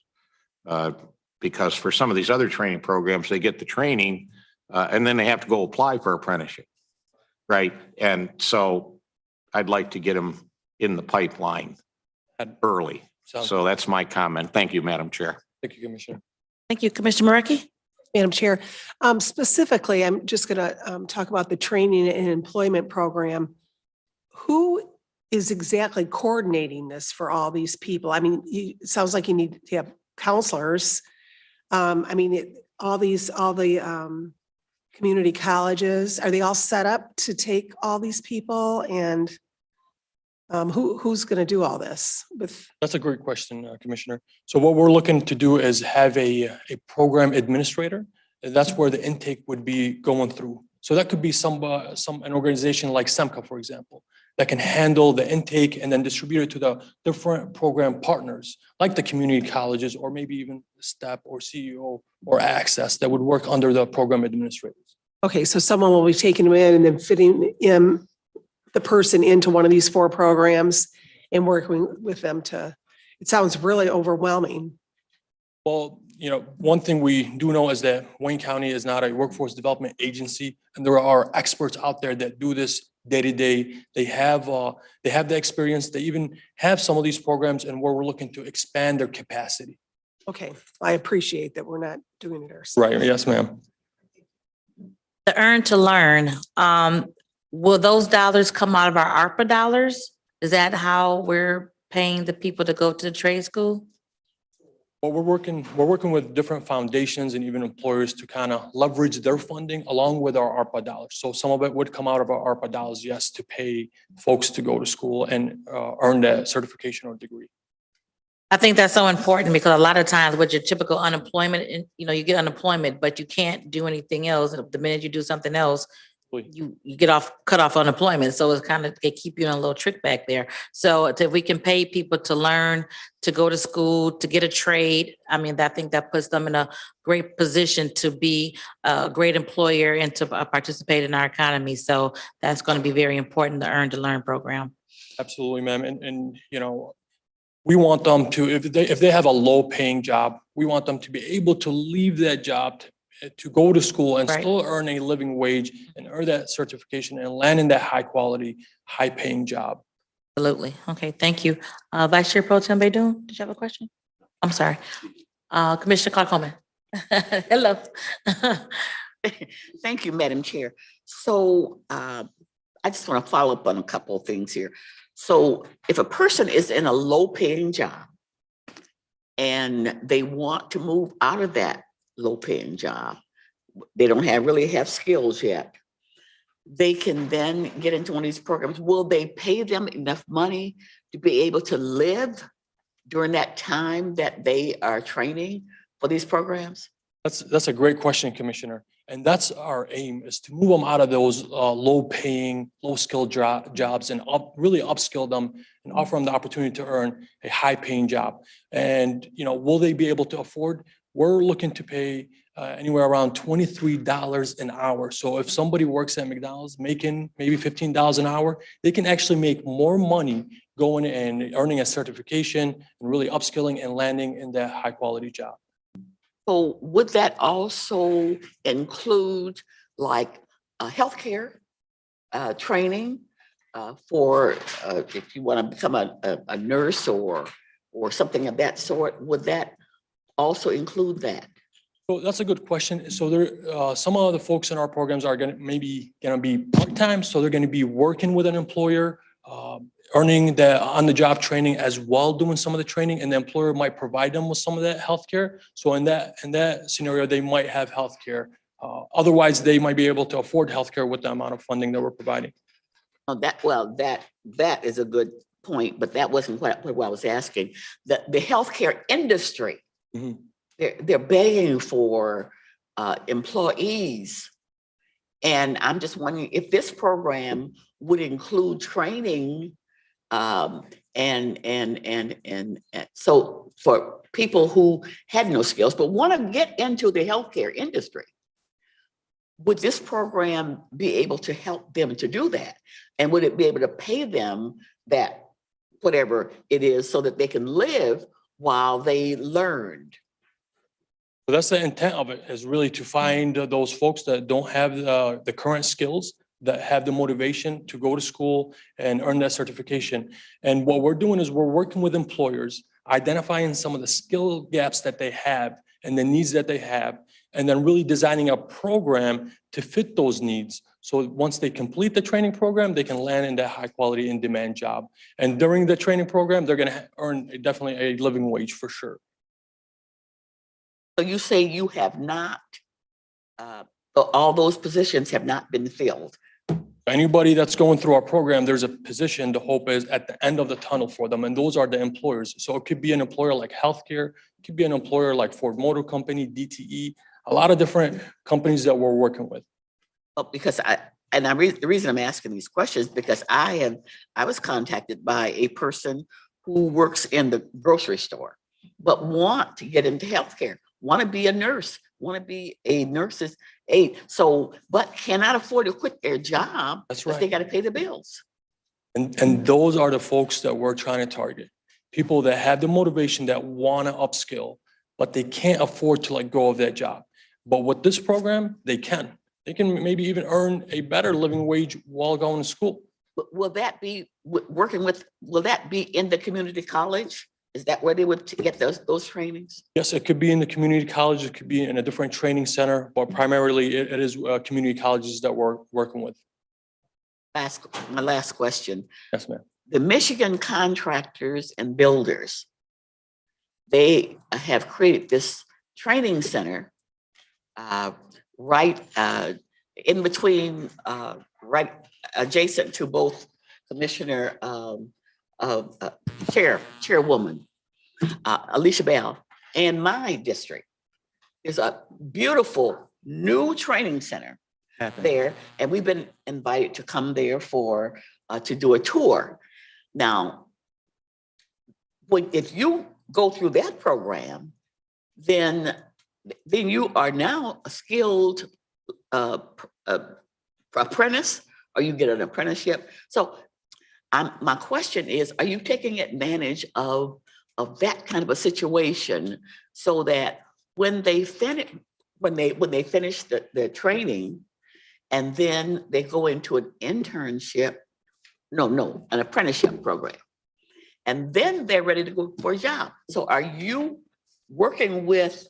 H: because for some of these other training programs, they get the training and then they have to go apply for apprenticeship, right? And so I'd like to get them in the pipeline early. So that's my comment. Thank you, Madam Chair.
M: Thank you, Commissioner.
C: Thank you, Commissioner Marecki.
J: Madam Chair, specifically, I'm just going to talk about the training and employment program. Who is exactly coordinating this for all these people? I mean, it sounds like you need to have counselors. All the community colleges, are they all set up to take all these people? And who's going to do all this with?
M: That's a great question, Commissioner. So what we're looking to do is have a program administrator. And that's where the intake would be going through. So that could be an organization like SEMCA, for example, that can handle the intake and then distribute it to the different program partners, like the community colleges, or maybe even STEP or CEO or Access that would work under the program administrators.
J: Okay, so someone will be taking them in and then fitting in the person into one of these 4 programs and working with them it sounds really overwhelming.
M: Well, one thing we do know is that Wayne County is not a workforce development agency, and there are experts out there that do this day to day. They have the experience. They even have some of these programs, and where we're looking to expand their capacity.
J: Okay, I appreciate that we're not doing it ourselves.
M: Right. Yes, ma'am.
C: The earn to learn, will those dollars come out of our ARPA dollars? Is that how we're paying the people to go to the trade school?
M: Well, we're working with different foundations and even employers to kind of leverage their funding along with our ARPA dollars. So some of it would come out of our ARPA dollars, yes, to pay folks to go to school and earn that certification or degree.
C: I think that's so important because a lot of times with your typical unemployment, you get unemployment, but you can't do anything else. And the minute you do something else, you cut off unemployment. So it's they keep you in a little trick back there. So if we can pay people to learn, to go to school, to get a trade, I think that puts them in a great position to be a great employer and to participate in our economy. So that's going to be very important, the Earn to Learn program.
M: Absolutely, ma'am. And we want them to, if they have a low paying job, we want them to be able to leave that job to go to school and still earn a living wage and earn that certification and land in that high quality, high paying job.
C: Absolutely. Okay, thank you. Vice Chair Pro Tem Baydoun, did you have a question? I'm sorry. Commissioner Clark-Holman. Hello.
K: Thank you, Madam Chair. So I just want to follow up on a couple of things here. So if a person is in a low paying job and they want to move out of that low paying job, they don't really have skills yet, they can then get into one of these programs. Will they pay them enough money to be able to live during that time that they are training for these programs?
M: That's a great question, Commissioner. And that's our aim, is to move them out of those low paying, low skilled jobs and really upskill them and offer them the opportunity to earn a high paying job. And, will they be able to afford? We're looking to pay anywhere around $23 an hour. So if somebody works at McDonald's making maybe $15 an hour, they can actually make more money going and earning a certification and really upskilling and landing in that high quality job.
K: So would that also include like healthcare training for if you want to become a nurse or something of that sort? Would that also include that?
M: So that's a good question. So there, some of the folks in our programs are going to be part-time. So they're going to be working with an employer, earning the on-the-job training as well, doing some of the training, and the employer might provide them with some of that healthcare. So in that scenario, they might have healthcare. Otherwise, they might be able to afford healthcare with the amount of funding that we're providing.
K: Oh, that is a good point, but that wasn't what I was asking. The healthcare industry, they're begging for employees. And I'm just wondering if this program would include training and so for people who had no skills but want to get into the healthcare industry, would this program be able to help them to do that? And would it be able to pay them that whatever it is so that they can live while they learned?
M: So that's the intent of it, is really to find those folks that don't have the current skills, that have the motivation to go to school and earn that certification. And what we're doing is we're working with employers, identifying some of the skill gaps that they have, and the needs that they have, and then really designing a program to fit those needs. So once they complete the training program, they can land in that high quality in demand job. And during the training program, they're going to earn definitely a living wage for sure.
K: So you say you have not, all those positions have not been filled.
M: Anybody that's going through our program, there's a position, the hope is at the end of the tunnel for them, and those are the employers. So it could be an employer like healthcare, it could be an employer like Ford Motor Company, DTE, a lot of different companies that we're working with.
K: Well, because the reason I'm asking these questions, because I was contacted by a person who works in the grocery store, but want to get into healthcare, want to be a nurse, want to be a nurse's aide. So, but cannot afford to quit their job.
M: That's
K: because
M: right.
K: they got to pay the bills.
M: And those are the folks that we're trying to target. People that have the motivation, that want to upskill, but they can't afford to let go of that job. But with this program, they can. They can maybe even earn a better living wage while going to school.
K: Will that be will that be in the community college? Is that where they would get those trainings?
M: Yes, it could be in the community college. It could be in a different training center, but primarily it is community colleges that we're working with.
K: My last question.
M: Yes, ma'am.
K: The Michigan contractors and builders, they have created this training center right in between, right adjacent to both Commissioner Chairwoman Alicia Bell and my district. There's a beautiful new training center there, and we've been invited to come there for to do a tour. Now, if you go through that program, then you are now a skilled apprentice, or you get an apprenticeship. So my question is, are you taking advantage of that kind of a situation so that when they finish the training and then they go into an internship, an apprenticeship program, and then they're ready to go for a job? So are you working with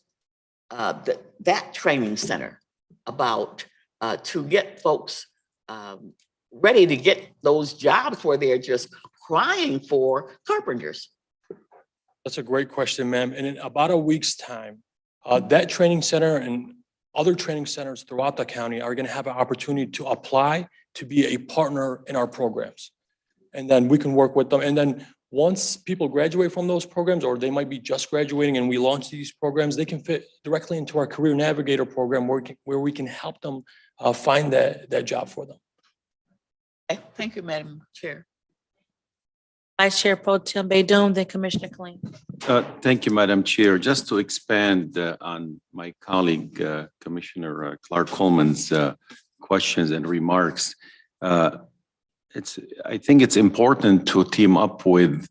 K: that training center about to get folks ready to get those jobs where they're just crying for carpenters?
M: That's a great question, ma'am. And in about a week's time, that training center and other training centers throughout the county are going to have an opportunity to apply to be a partner in our programs. And then we can work with them. And then once people graduate from those programs, or they might be just graduating and we launch these programs, they can fit directly into our Career Navigator program where we can help them find that job for them.
K: Okay. Thank you, Madam Chair.
C: Vice Chair Pro Tem Baydun, then Commissioner Kling.
L: Thank you, Madam Chair. Just to expand on my colleague, Commissioner Clark Coleman's questions and remarks, I think it's important to team up with,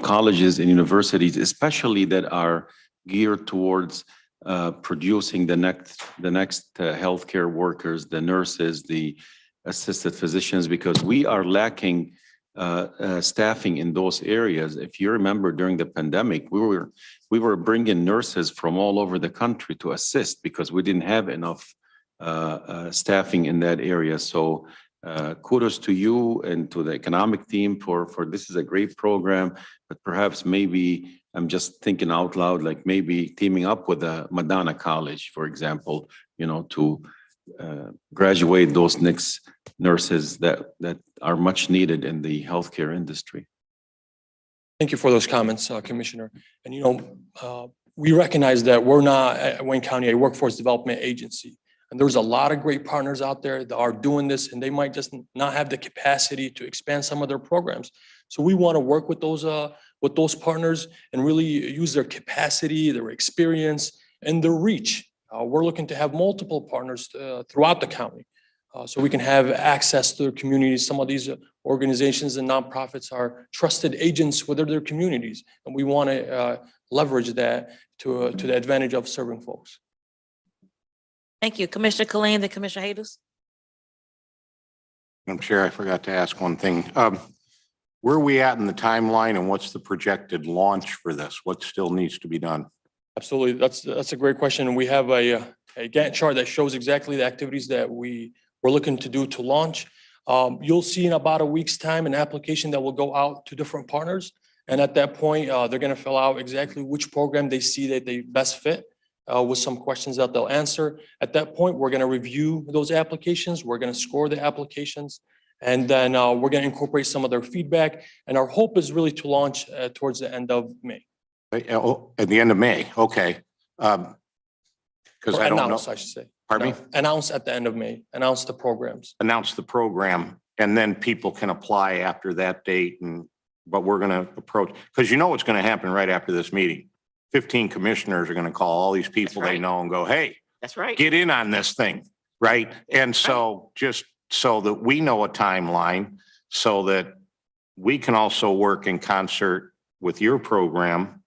L: colleges and universities, especially that are geared towards producing the next healthcare workers, the nurses, the assisted physicians, because we are lacking staffing in those areas. If you remember, during the pandemic, we were bringing nurses from all over the country to assist because we didn't have enough staffing in that area. So kudos to you and to the economic team for this is a great program, but perhaps maybe I'm just thinking out loud, like maybe teaming up with a Madonna College, for example, to graduate those next nurses that are much needed in the healthcare industry.
M: Thank you for those comments, Commissioner. And, we recognize that we're not at Wayne County a workforce development agency. And there's a lot of great partners out there that are doing this, and they might just not have the capacity to expand some of their programs. So we want to work with those partners and really use their capacity, their experience, and their reach. We're looking to have multiple partners throughout the county so we can have access to their communities. Some of these organizations and nonprofits are trusted agents within their communities, and we want to leverage that to the advantage of serving folks.
C: Thank you. Commissioner Kling, then Commissioner Haydos.
H: Madam Chair, I forgot to ask one thing. where are we at in the timeline and what's the projected launch for this? What still needs to be done?
M: Absolutely. That's a great question. And we have a Gantt chart that shows exactly the activities that we're looking to do to launch. You'll see in about a week's time an application that will go out to different partners. And at that point, they're going to fill out exactly which program they see that they best fit with some questions that they'll answer. At that point, we're going to review those applications. We're going to score the applications. And then we're going to incorporate some of their feedback. And our hope is really to launch towards the end of May.
H: At the end of May, okay. Because I don't know.
M: Announce, I should say.
H: Pardon me?
M: Announce at the end of May, announce the programs.
H: Announce the program, and then people can apply after that date. But we're going to approach, because you know what's going to happen right after this meeting. 15 commissioners are going to call all these people they know and go, hey,
K: That's right.
H: get in on this thing, right? And so just so that we know a timeline, so that we can also work in concert with your program.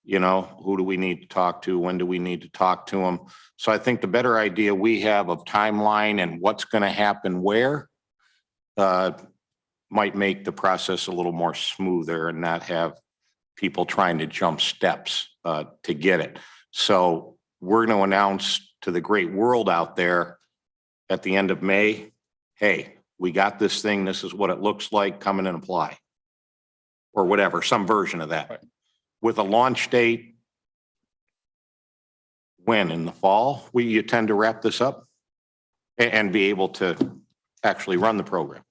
H: You know, who do we need to talk to? When do we need to talk to them? So I think the better idea we have of timeline and what's going to happen where might make the process a little more smoother and not have people trying to jump steps to get it. So we're going to announce to the great world out there at the end of May, hey, we got this thing. This is what it looks like. Come in and apply. Or whatever, some version of that.
M: Right.
H: With a launch date, when, in the fall, you tend to wrap this up and be able to actually run the program?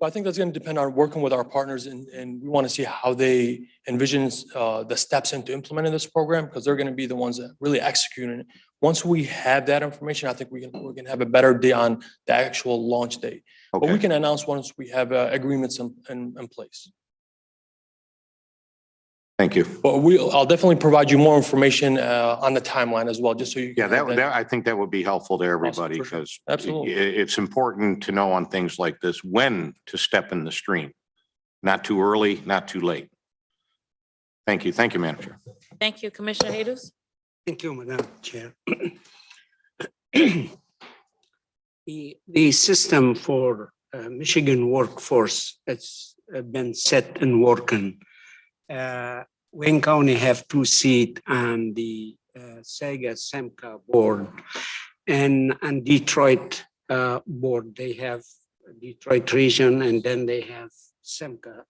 M: Well, I think that's going to depend on working with our partners, and we want to see how they envision the steps into implementing this program, because they're going to be the ones that really execute it. Once we have that information, I think we can have a better day on the actual launch date. But we
H: Okay,
M: can announce once we have agreements in place.
H: thank you.
M: But I'll definitely provide you more information on the timeline as well, just so you
H: Yeah,
M: can have
H: that I think that would be helpful to everybody,
M: for sure.
H: because
M: Absolutely.
H: it's important to know on things like this, when to step in the stream. Not too early, not too late. Thank you. Thank you, Manager.
C: Thank you, Commissioner Haters.
N: Thank you, Madam Chair. The system for Michigan workforce has been set and working. Wayne County have 2 seats on the SEMCA board, and on Detroit board, they have Detroit region, and then they have SEMCA.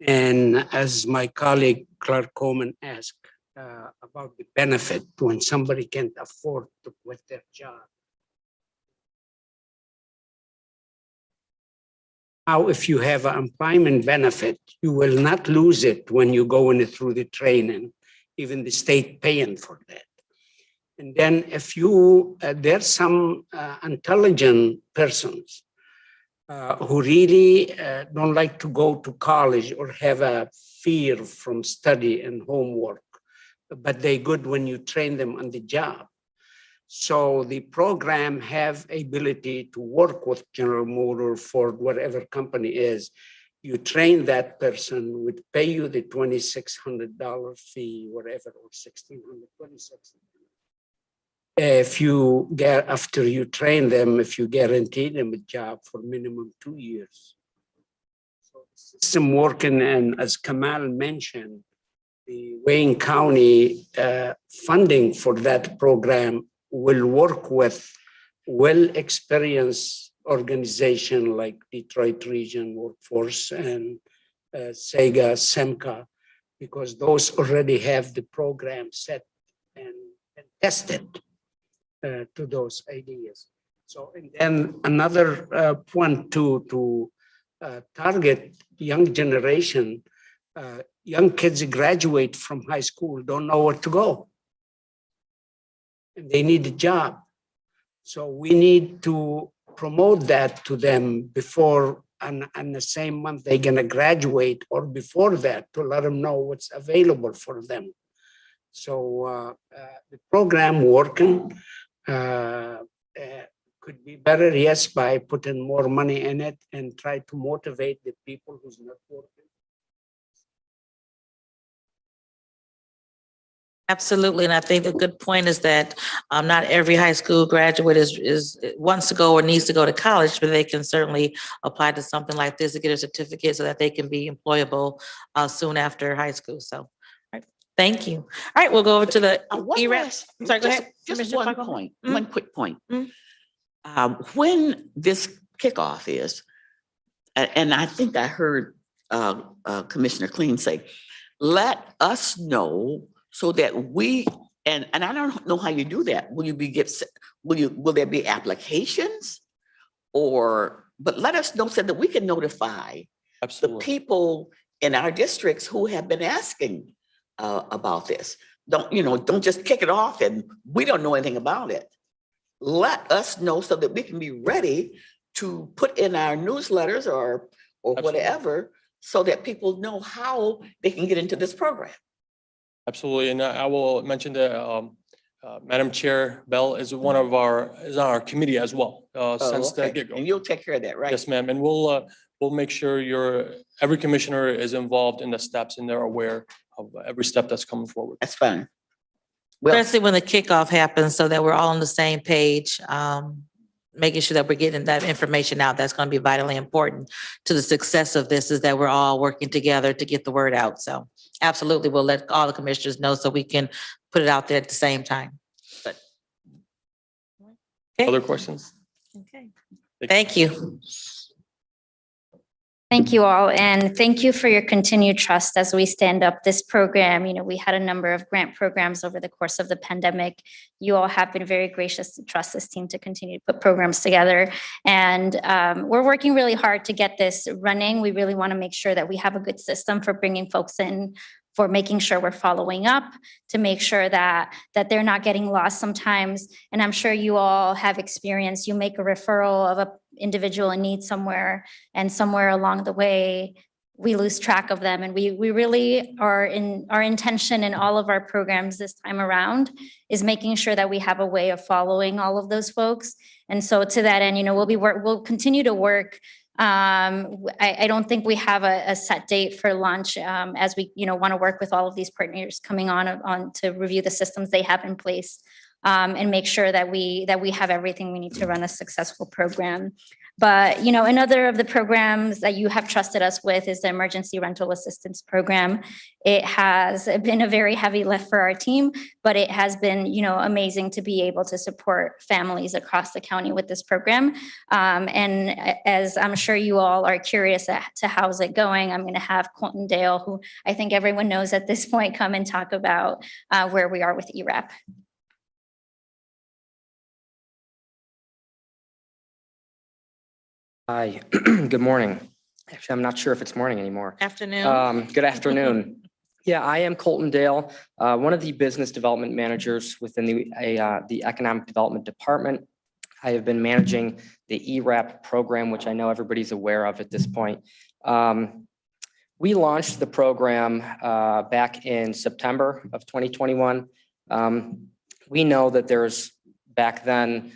N: And as my colleague Clark Coleman asked about the benefit when somebody can't afford to quit their job. Now, if you have an employment benefit, you will not lose it when you go in through the training, even the state paying for that. And then if you, there's some intelligent persons who really don't like to go to college or have a fear from study and homework, but they're good when you train them on the job. So the program have ability to work with General Motors, Ford, whatever company is. You train that person, would pay you the $2,600 fee, whatever, or $1,626. If you get, after you train them, if you guarantee them a job for minimum 2 years. So the system working, and as Kamal mentioned, the Wayne County funding for that program will work with well-experienced organization like Detroit Region Workforce and SEGA, SEMCA, because those already have the program set and tested to those ideas. So, and then another point to target young generation, young kids graduate from high school, don't know where to go. And they need a job. So we need to promote that to them before, and the same month they're gonna graduate, or before that, to let them know what's available for them. So the program working could be better, yes, by putting more money in it and try to motivate the people who's not working.
C: Absolutely, and I think the good point is that not every high school graduate is wants to go or needs to go to college, but they can certainly apply to something like this to get a certificate so that they can be employable soon after high school. So, all right, thank you. All right, we'll go over to the ERAP. I'm sorry, go ahead.
K: Just
C: Commissioner
K: one
C: Fargo.
K: point,
C: Mm.
K: one quick point.
C: Mm.
K: When this kickoff is, and I think I heard Commissioner Clean say, let us know so that we, and I don't know how you do that. Will there be applications? But let us know so that we can notify
M: Absolutely.
K: the people in our districts who have been asking about this. Don't just kick it off and we don't know anything about it. Let us know so that we can be ready to put in our newsletters or whatever, so that people know how they can get into this program.
M: Absolutely, and I will mention that Madam Chair Bell is on our committee as well since the get-go.
K: And you'll take care of that, right?
M: Yes, ma'am, and we'll make sure every commissioner is involved in the steps and they're aware of every step that's coming forward.
K: That's fine. Well,
C: Especially when the kickoff happens, so that we're all on the same page, making sure that we're getting that information out. That's going to be vitally important to the success of this, is that we're all working together to get the word out. So absolutely, we'll let all the commissioners know so we can put it out there at the same time. But okay.
M: Other questions?
C: Okay. Thank you.
E: Thank you all, and thank you for your continued trust as we stand up this program. We had a number of grant programs over the course of the pandemic. You all have been very gracious to trust this team to continue to put programs together. And we're working really hard to get this running. We really want to make sure that we have a good system for bringing folks in, for making sure we're following up, to make sure that they're not getting lost sometimes. And I'm sure you all have experienced, you make a referral of an individual in need somewhere, and somewhere along the way, we lose track of them. And we really are our intention in all of our programs this time around is making sure that we have a way of following all of those folks. And so to that end, we'll continue to work. I don't think we have a set date for launch, as we want to work with all of these partners coming on to review the systems they have in place, and make sure that we have everything we need to run a successful program. But another of the programs that you have trusted us with is the Emergency Rental Assistance Program. It has been a very heavy lift for our team, but it has been amazing to be able to support families across the county with this program. And as I'm sure you all are curious to how's it going, I'm going to have Colton Dale, who I think everyone knows at this point, come and talk about where we are with ERAP.
O: Hi, good morning. Actually, I'm not sure if it's morning anymore.
C: Afternoon.
O: Good afternoon. Yeah, I am Colton Dale, one of the business development managers within the Economic Development Department. I have been managing the ERAP program, which I know everybody's aware of at this point. We launched the program back in September of 2021. We know that there's back then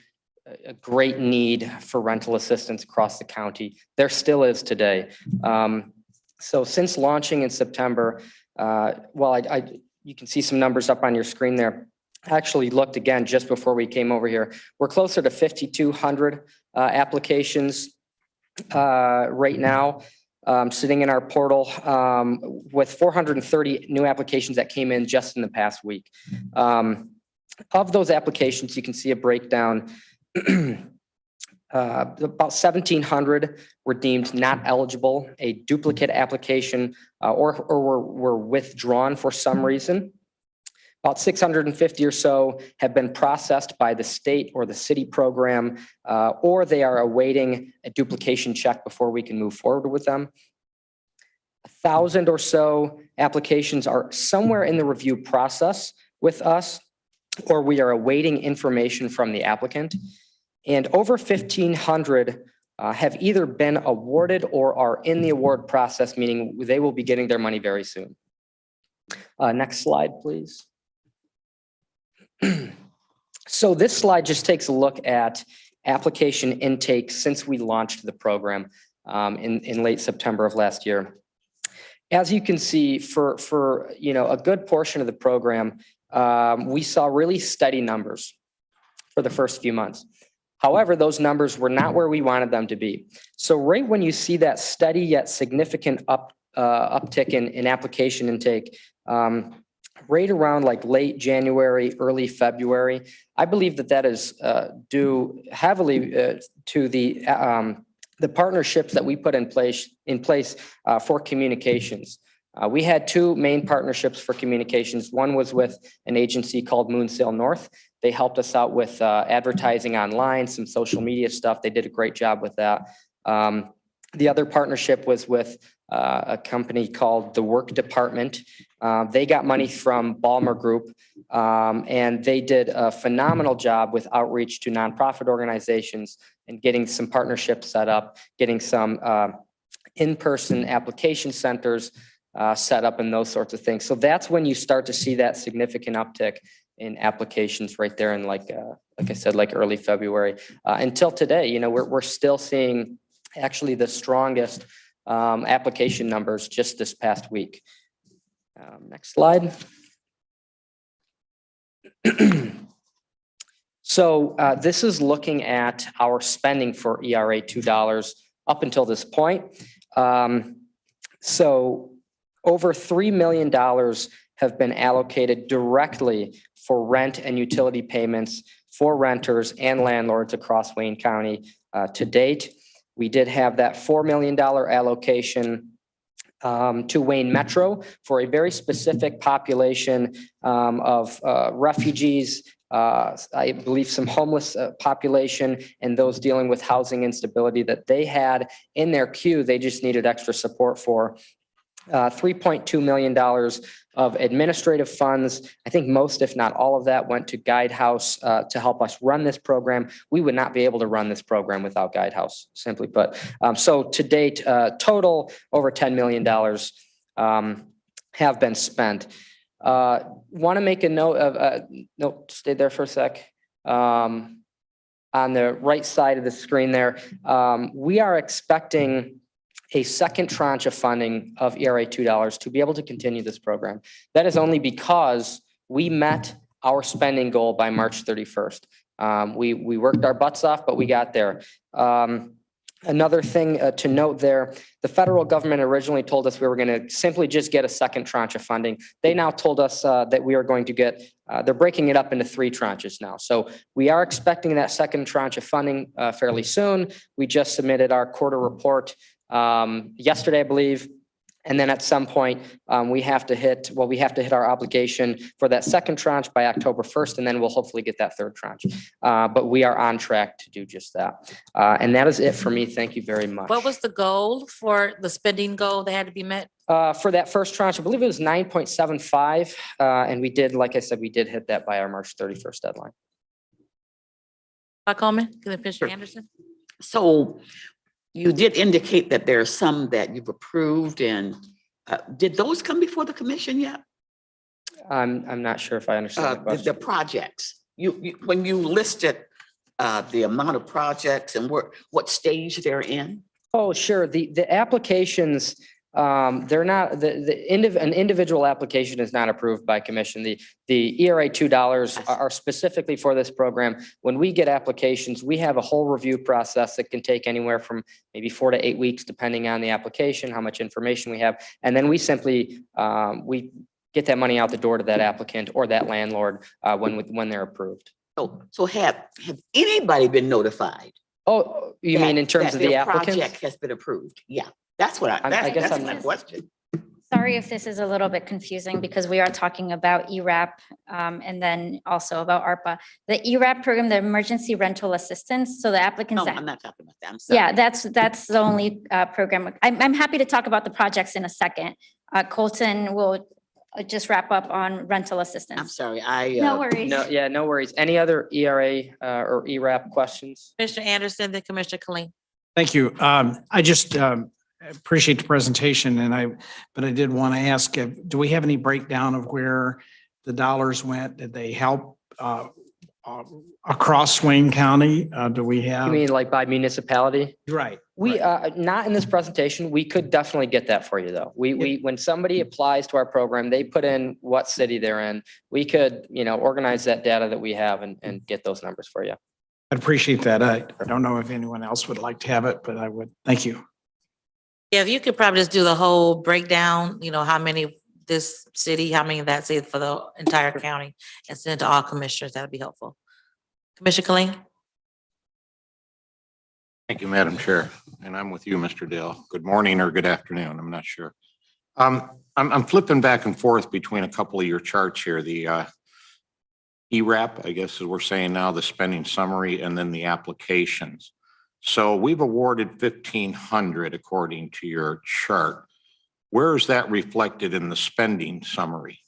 O: a great need for rental assistance across the county. There still is today. So since launching in September, you can see some numbers up on your screen there. I actually looked again just before we came over here. We're closer to 5,200 applications right now, sitting in our portal, with 430 new applications that came in just in the past week. Of those applications, you can see a breakdown. About 1,700 were deemed not eligible, a duplicate application, or were withdrawn for some reason. About 650 or so have been processed by the state or the city program, or they are awaiting a duplication check before we can move forward with them. 1,000 or so applications are somewhere in the review process with us, or we are awaiting information from the applicant. And over 1,500 have either been awarded or are in the award process, meaning they will be getting their money very soon. Next slide, please. So this slide just takes a look at application intake since we launched the program in late September of last year. As you can see, for a good portion of the program, we saw really steady numbers for the first few months. However, those numbers were not where we wanted them to be. So right when you see that steady yet significant uptick in application intake, right around like late January, early February, I believe that is due heavily to the partnerships that we put in place for communications. We had two main partnerships for communications. One was with an agency called Moonsail North. They helped us out with advertising online, some social media stuff. They did a great job with that. The other partnership was with a company called The Work Department. They got money from Balmer Group, and they did a phenomenal job with outreach to nonprofit organizations and getting some partnerships set up, getting some in-person application centers set up and those sorts of things. So that's when you start to see that significant uptick in applications right there in like I said, like early February. Until today, you know, we're still seeing actually the strongest application numbers just this past week. Next slide. So this is looking at our spending for ERA $2 up until this point. So over $3 million have been allocated directly for rent and utility payments for renters and landlords across Wayne County to date. We did have that $4 million allocation to Wayne Metro for a very specific population of refugees, I believe some homeless population, and those dealing with housing instability that they had in their queue. They just needed extra support for. $3.2 million of administrative funds. I think most, if not all of that, went to Guidehouse to help us run this program. We would not be able to run this program without Guidehouse, simply put. So to date, total over $10 million have been spent. Want to make a note of, nope, stay there for a sec. On the right side of the screen there, we are expecting a second tranche of funding of ERA $2 to be able to continue this program. That is only because we met our spending goal by March 31st. We worked our butts off, but we got there. Another thing to note there, the federal government originally told us we were going to simply just get a second tranche of funding. They now told us that we are going to get, they're breaking it up into 3 tranches now. So we are expecting that second tranche of funding fairly soon. We just submitted our quarter report yesterday, I believe. And then at some point, we have to hit our obligation for that second tranche by October 1st, and then we'll hopefully get that third tranche. But we are on track to do just that. And that is it for me. Thank you very much.
C: What was the goal for the spending goal that had to be met?
O: For that first tranche, I believe it was 9.75. And we did, like I said, we did hit that by our March 31st deadline.
C: Commissioner Anderson?
K: So you did indicate that there are some that you've approved, and did those come before the commission yet?
O: I'm not sure if I understand the question.
K: The projects, when you listed the amount of projects and what stage they're in?
O: Oh, sure. The applications, they're not, an individual application is not approved by commission. The ERA $2 are specifically for this program. When we get applications, we have a whole review process that can take anywhere from maybe 4 to 8 weeks, depending on the application, how much information we have. And then we simply, we get that money out the door to that applicant or that landlord when they're approved.
K: So have anybody been notified?
O: Oh, you mean in terms of the applicants?
K: Project has been approved. Yeah, that's what that's my question.
E: Sorry if this is a little bit confusing because we are talking about ERAP and then also about ARPA. The ERAP program, the emergency rental assistance. So the applicants.
K: No, I'm not talking about that. I'm sorry.
E: Yeah, that's the only program. I'm happy to talk about the projects in a second. Colton will just wrap up on rental assistance.
K: I'm sorry.
E: No worries.
O: No worries. Any other ERA or ERAP questions?
C: Commissioner Anderson, then Commissioner Killeen.
B: Thank you. I just appreciate the presentation, but I did want to ask, do we have any breakdown of where the dollars went? Did they help across Wayne County? Do we
O: You
B: have?
O: mean like by municipality?
B: Right.
O: We, not in this presentation, we could definitely get that for you though. When somebody applies to our program, they put in what city they're in. We could, organize that data that we have and get those numbers for you.
B: I'd appreciate that. I don't know if anyone else would like to have it, but I would. Thank you.
C: Yeah, if you could probably just do the whole breakdown, how many this city, how many that city for the entire county, and send it to all commissioners, that'd be helpful. Commissioner Kling?
H: Thank you, Madam Chair. And I'm with you, Mr. Dale. Good morning or good afternoon. I'm not sure. I'm flipping back and forth between a couple of your charts here. The ERAP, I guess, as we're saying now, the spending summary, and then the applications. So we've awarded 1,500 according to your chart. Where is that reflected in the spending summary?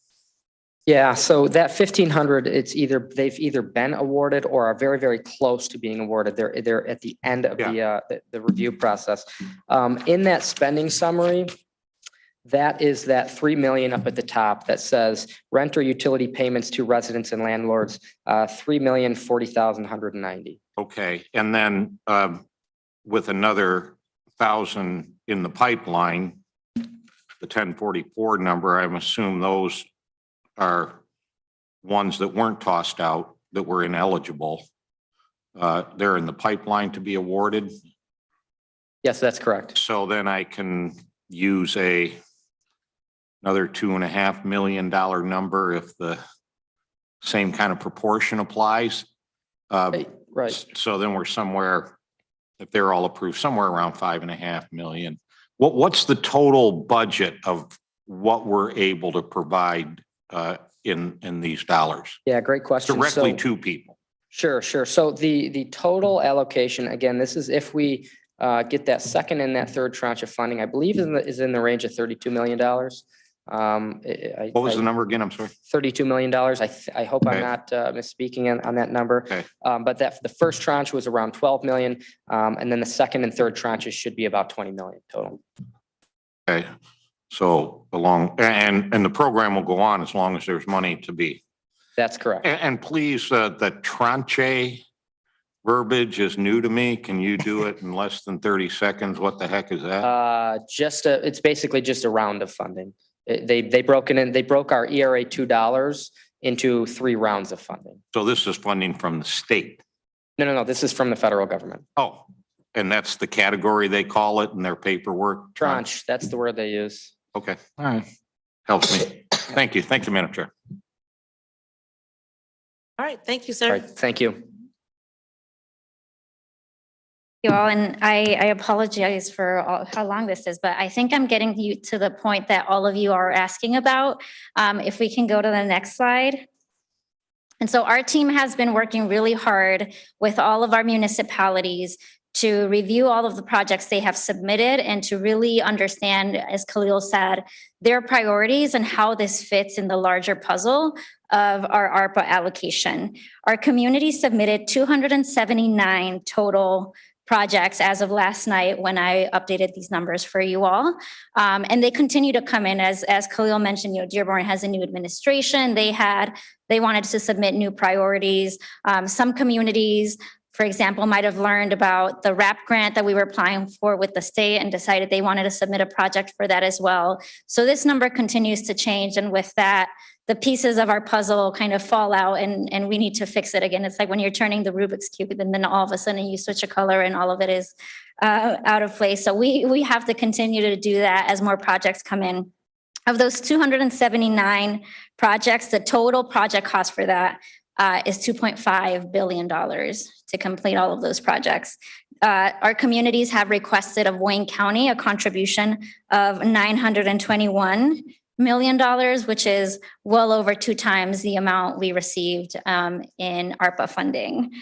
O: Yeah, so that 1,500, they've either been awarded or are very, very close to being awarded. They're at the end of the review process. In that spending summary, that is that 3 million up at the top that says rent or utility payments to residents and landlords, 3,040,190.
H: Okay, and then with another 1,000 in the pipeline, the 1044 number, I'm assuming those are ones that weren't tossed out, that were ineligible. They're in the pipeline to be awarded.
O: Yes, that's correct.
H: So then I can use another $2.5 million number if the same kind of proportion applies.
O: Right.
H: So then we're somewhere, if they're all approved, somewhere around 5.5 million. What's the total budget of what we're able to provide in these dollars?
O: Yeah, great question.
H: Directly to people.
O: Sure. So the total allocation, again, this is if we get that second and that third tranche of funding, I believe is in the range of $32 million.
H: What was the number again? I'm sorry.
O: $32 million. I hope I'm not misspeaking on that number.
H: Okay.
O: But the first tranche was around 12 million. And then the second and third tranches should be about 20 million total.
H: Okay. So and the program will go on as long as there's money to be.
O: That's correct.
H: And please, the tranche verbiage is new to me. Can you do it in less than 30 seconds? What the heck is that?
O: It's basically just a round of funding. They broke our ERA $2 into 3 rounds of funding.
H: So this is funding from the state?
O: No. This is from the federal government.
H: Oh, and that's the category they call it in their paperwork?
O: Tranche, that's the word they use.
H: Okay, all right. Helps me. Thank you. Thank you, Madam Chair.
C: All right, thank you, sir.
O: All right, thank you.
E: You all, and I apologize for how long this is, but I think I'm getting you to the point that all of you are asking about. If we can go to the next slide. And so our team has been working really hard with all of our municipalities to review all of the projects they have submitted and to really understand, as Khalil said, their priorities and how this fits in the larger puzzle of our ARPA allocation. Our community submitted 279 total projects as of last night when I updated these numbers for you all. And they continue to come in as Khalil mentioned, Dearborn has a new administration. They wanted to submit new priorities. Some communities, for example, might have learned about the RAP grant that we were applying for with the state and decided they wanted to submit a project for that as well. So this number continues to change. And with that, the pieces of our puzzle kind of fall out and we need to fix it again. It's like when you're turning the Rubik's Cube and then all of a sudden you switch a color and all of it is out of place. So we have to continue to do that as more projects come in. Of those 279 projects, the total project cost for that is $2.5 billion to complete all of those projects. Our communities have requested of Wayne County a contribution of $921 million, which is well over 2 times the amount we received in ARPA funding.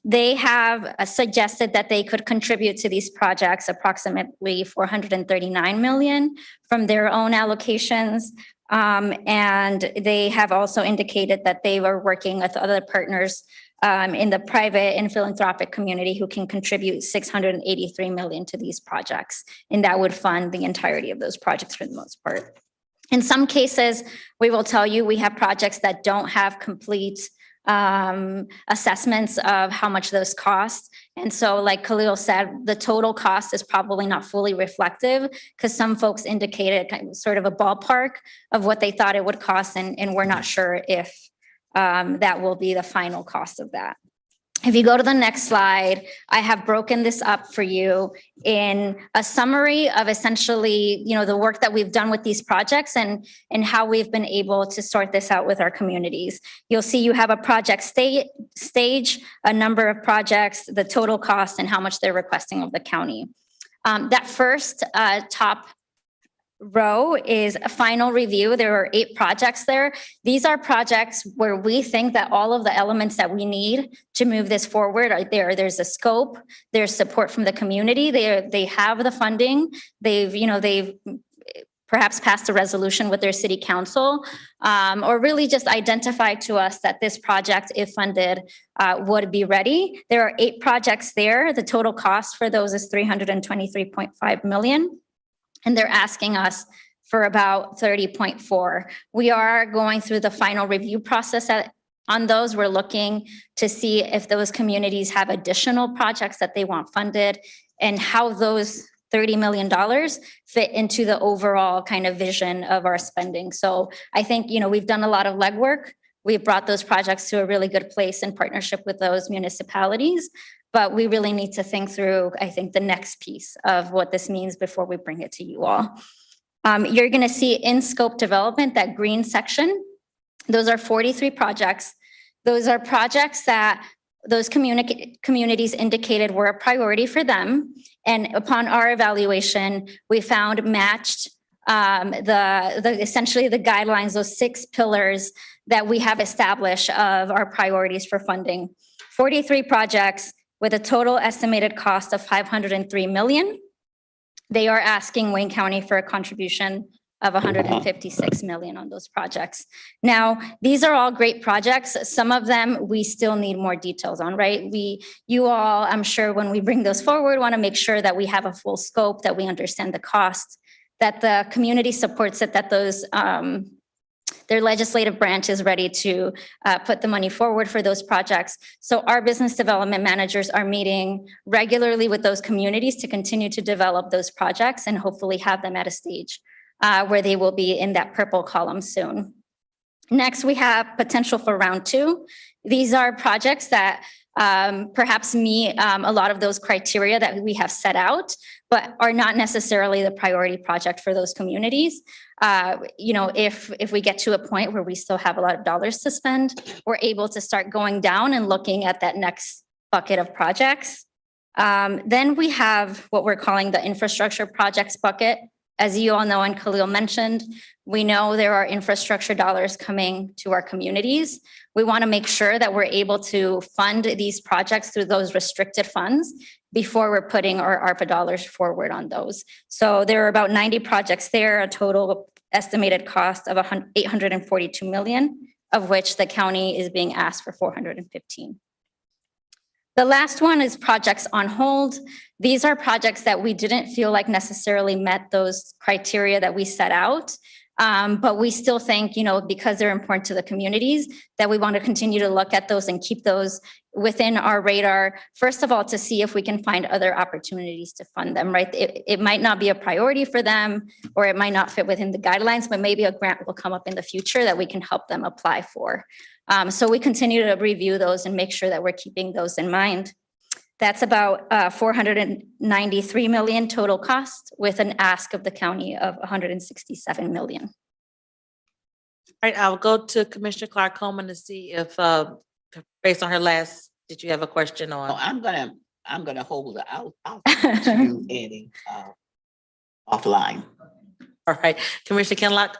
E: They have suggested that they could contribute to these projects approximately $439 million from their own allocations. And they have also indicated that they were working with other partners in the private and philanthropic community who can contribute $683 million to these projects. And that would fund the entirety of those projects for the most part. In some cases, we will tell you we have projects that don't have complete assessments of how much those cost. And so like Khalil said, the total cost is probably not fully reflective because some folks indicated kind of sort of a ballpark of what they thought it would cost, and we're not sure if that will be the final cost of that. If you go to the next slide, I have broken this up for you in a summary of essentially, the work that we've done with these projects and how we've been able to sort this out with our communities. You'll see you have a project stage, a number of projects, the total cost, and how much they're requesting of the county. That first top row is a final review. There are 8 projects there. These are projects where we think that all of the elements that we need to move this forward are there. There's a scope, there's support from the community. They have the funding. They've perhaps passed a resolution with their city council, or really just identified to us that this project, if funded, would be ready. There are 8 projects there. The total cost for those is $323.5 million. And they're asking us for about 30.4. We are going through the final review process on those. We're looking to see if those communities have additional projects that they want funded and how those $30 million fit into the overall kind of vision of our spending. So I think, we've done a lot of legwork. We've brought those projects to a really good place in partnership with those municipalities. But we really need to think through, I think, the next piece of what this means before we bring it to you all. You're going to see in scope development, that green section. Those are 43 projects. Those are projects that those communities indicated were a priority for them. And upon our evaluation, we found matched essentially the guidelines, those 6 pillars that we have established of our priorities for funding. 43 projects with a total estimated cost of $503 million. They are asking Wayne County for a contribution of $156 million on those projects. Now, these are all great projects. Some of them we still need more details on, right? You all, I'm sure when we bring those forward, want to make sure that we have a full scope, that we understand the cost, that the community supports it, that those their legislative branch is ready to put the money forward for those projects. So our business development managers are meeting regularly with those communities to continue to develop those projects and hopefully have them at a stage where they will be in that purple column soon. Next, we have potential for round 2. These are projects that perhaps meet a lot of those criteria that we have set out, but are not necessarily the priority project for those communities. If we get to a point where we still have a lot of dollars to spend, we're able to start going down and looking at that next bucket of projects. Then we have what we're calling the infrastructure projects bucket. As you all know, and Khalil mentioned, we know there are infrastructure dollars coming to our communities. We want to make sure that we're able to fund these projects through those restricted funds before we're putting our ARPA dollars forward on those. So there are about 90 projects there, a total estimated cost of $842 million, of which the county is being asked for $415. The last one is projects on hold. These are projects that we didn't feel like necessarily met those criteria that we set out. But we still think, because they're important to the communities, that we want to continue to look at those and keep those within our radar. First of all, to see if we can find other opportunities to fund them, right? It might not be a priority for them, or it might not fit within the guidelines, but maybe a grant will come up in the future that we can help them apply for. So we continue to review those and make sure that we're keeping those in mind. That's about $493 million total cost, with an ask of the county of $167 million.
C: All right, I'll go to Commissioner Clark Coleman to see if, based on her last, did you have a question on?
K: Oh, I'm gonna hold it. I'll talk to you, Eddie, offline.
C: All right, Commissioner Kinlock.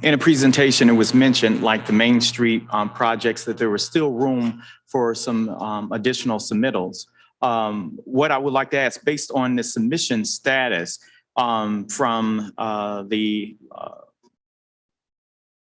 I: In a presentation, it was mentioned, like the Main Street projects, that there was still room for some additional submittals. What I would like to ask, based on the submission status from the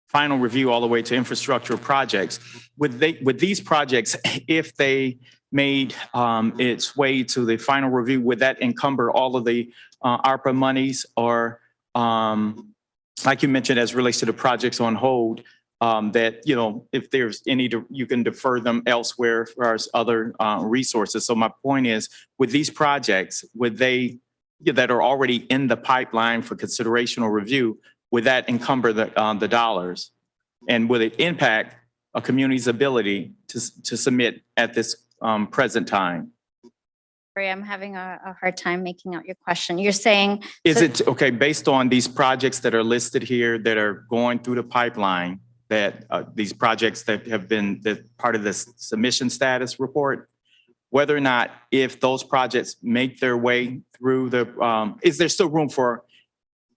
I: final review all the way to infrastructure projects, would these projects, if they made its way to the final review, would that encumber all of the ARPA monies, or like you mentioned, as relates to the projects on hold, that, you know, if there's any, you can defer them elsewhere as far as other resources. So my point is, with these projects, would they, that are already in the pipeline for consideration or review, would that encumber the dollars? And would it impact a community's ability to submit at this present time?
E: Sorry, I'm having a hard time making out your question. You're saying.
I: Is it, okay, based on these projects that are listed here that are going through the pipeline, that these projects that have been part of this submission status report, whether or not, if those projects make their way through the, is there still room for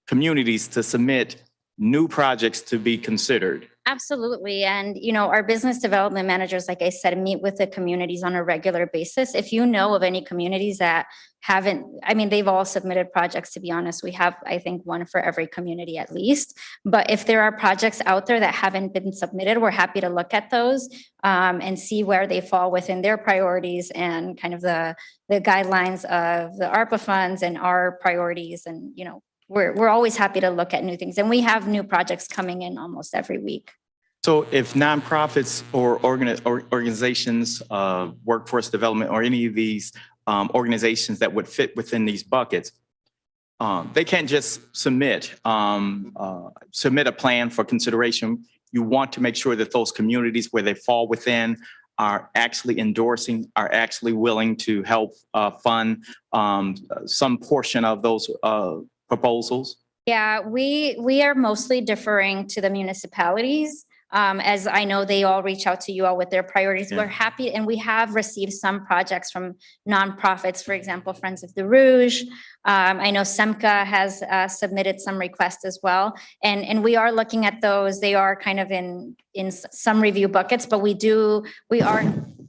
I: communities to submit new projects to be considered?
E: Absolutely. And, you know, our business development managers, like I said, meet with the communities on a regular basis. If you know of any communities that haven't, I mean, they've all submitted projects, to be honest. We have, I think, one for every community at least. But if there are projects out there that haven't been submitted, we're happy to look at those and see where they fall within their priorities and kind of the guidelines of the ARPA funds and our priorities. And, you know, we're always happy to look at new things, and we have new projects coming in almost every week.
I: So if nonprofits or organizations, workforce development, or any of these organizations that would fit within these buckets, they can't just submit a plan for consideration. You want to make sure that those communities where they fall within are actually endorsing, are actually willing to help fund some portion of those proposals?
E: Yeah, we are mostly deferring to the municipalities. As I know, they all reach out to you all with their priorities.
I: Yeah.
E: We're happy, and we have received some projects from nonprofits, for example, Friends of the Rouge. I know SEMCA has submitted some requests as well. And we are looking at those. They are kind of in some review buckets, but we are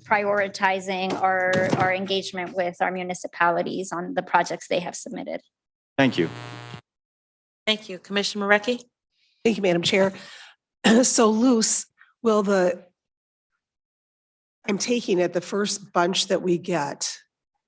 E: prioritizing our engagement with our municipalities on the projects they have submitted.
I: Thank you.
C: Thank you. Commissioner Marecki?
J: Thank you, Madam Chair. So Luce, I'm taking it the first bunch that we get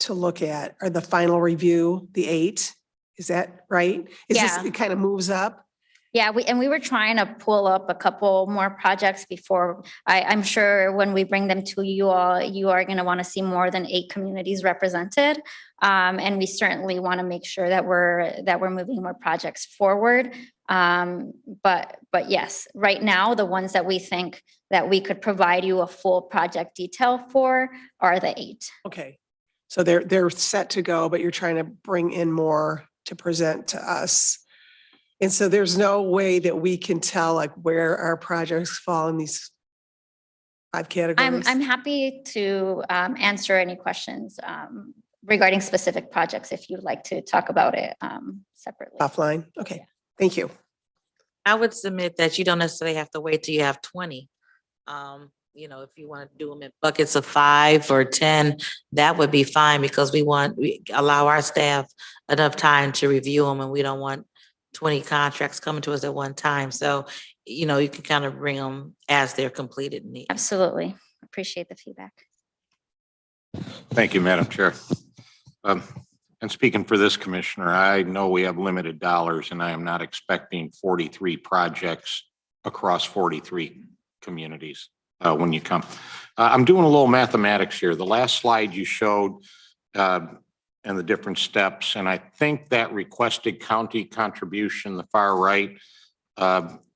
J: to look at are the final review, the 8. Is that right?
E: Yeah.
J: It kind of moves up?
E: Yeah, we were trying to pull up a couple more projects before. I'm sure when we bring them to you all, you are going to want to see more than 8 communities represented. And we certainly want to make sure that we're moving more projects forward. But yes, right now, the ones that we think that we could provide you a full project detail for are the 8.
J: Okay. So they're set to go, but you're trying to bring in more to present to us. And so there's no way that we can tell like where our projects fall in these 5 categories?
E: I'm happy to answer any questions regarding specific projects if you'd like to talk about it separately.
J: Offline? Okay, thank you.
C: I would submit that you don't necessarily have to wait till you have 20. You know, if you want to do them in buckets of 5 or 10, that would be fine, because we allow our staff enough time to review them, and we don't want 20 contracts coming to us at one time. So, you know, you can kind of bring them as they're completed.
E: Absolutely. Appreciate the feedback.
H: Thank you, Madam Chair. And speaking for this commissioner, I know we have limited dollars, and I am not expecting 43 projects across 43 communities when you come. I'm doing a little mathematics here. The last slide you showed and the different steps, and I think that requested county contribution, the far right,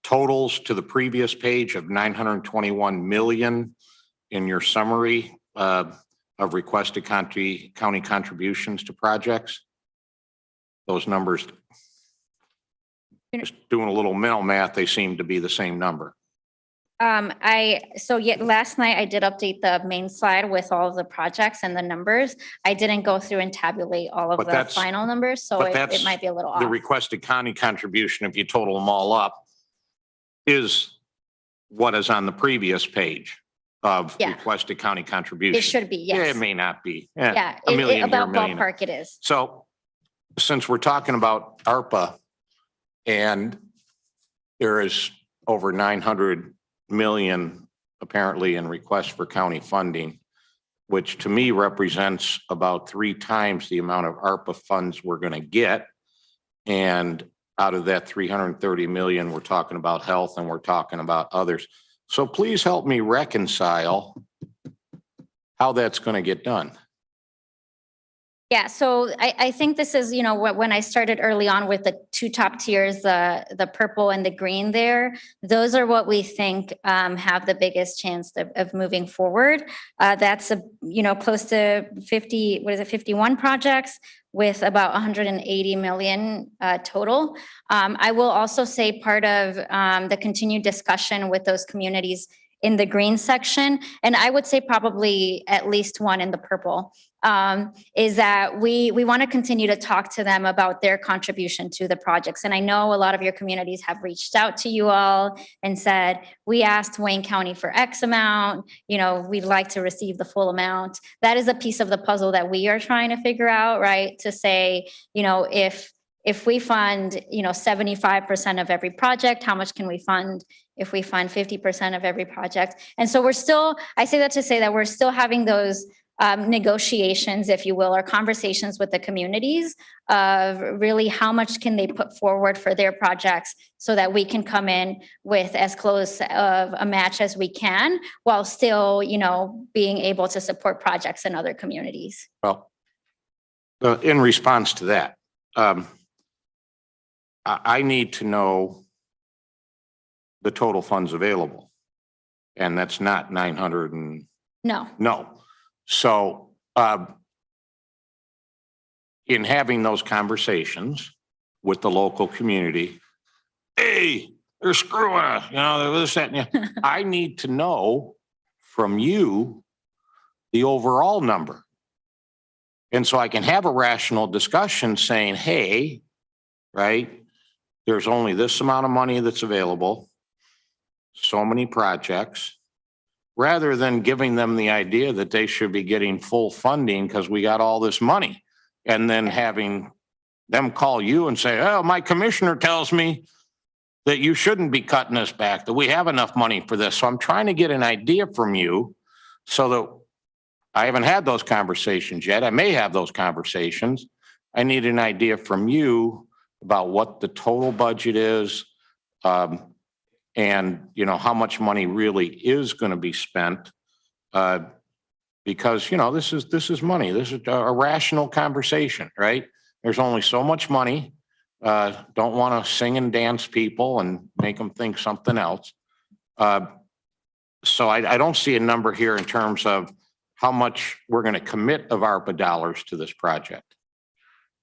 H: totals to the previous page of 921 million in your summary of requested county contributions to projects. Those numbers, just doing a little mental math, they seem to be the same number.
E: Last night I did update the main slide with all of the projects and the numbers. I didn't go through and tabulate all of the final numbers, so it might be a little off.
H: The requested county contribution, if you total them all up, is what is on the previous page of requested county contribution.
E: It should be, yes.
H: Yeah, it may not be.
E: Yeah,
H: a million
E: about
H: here, a million.
E: ballpark it is.
H: So since we're talking about ARPA, and there is over 900 million apparently in requests for county funding, which to me represents about 3 times the amount of ARPA funds we're going to get. And out of that 330 million, we're talking about health and we're talking about others. So please help me reconcile how that's going to get done.
E: Yeah, so I think this is, when I started early on with the two top tiers, the purple and the green there, those are what we think have the biggest chance of moving forward. That's, close to 51 projects with about 180 million total. I will also say part of the continued discussion with those communities in the green section, and I would say probably at least one in the purple, is that we want to continue to talk to them about their contribution to the projects. And I know a lot of your communities have reached out to you all and said, we asked Wayne County for X amount, we'd like to receive the full amount. That is a piece of the puzzle that we are trying to figure out, right? To say, if we fund, 75% of every project, how much can we fund if we fund 50% of every project? And so I say that to say that we're still having those negotiations, if you will, or conversations with the communities of really how much can they put forward for their projects so that we can come in with as close of a match as we can while still, being able to support projects in other communities.
H: Well, in response to that, I need to know the total funds available. And that's not 900 and no. So in having those conversations with the local community, hey, they're screwing us, they're this, that, and I need to know from you the overall number. And so I can have a rational discussion saying, hey, right, there's only this amount of money that's available, so many projects, rather than giving them the idea that they should be getting full funding because we got all this money, and then having them call you and say, oh, my commissioner tells me that you shouldn't be cutting us back, that we have enough money for this. So I'm trying to get an idea from you so that I haven't had those conversations yet. I may have those conversations. I need an idea from you about what the total budget is, and how much money really is going to be spent, because this is money. This is a rational conversation, right? There's only so much money. Don't want to sing and dance people and make them think something else. So I don't see a number here in terms of how much we're going to commit of ARPA dollars to this project.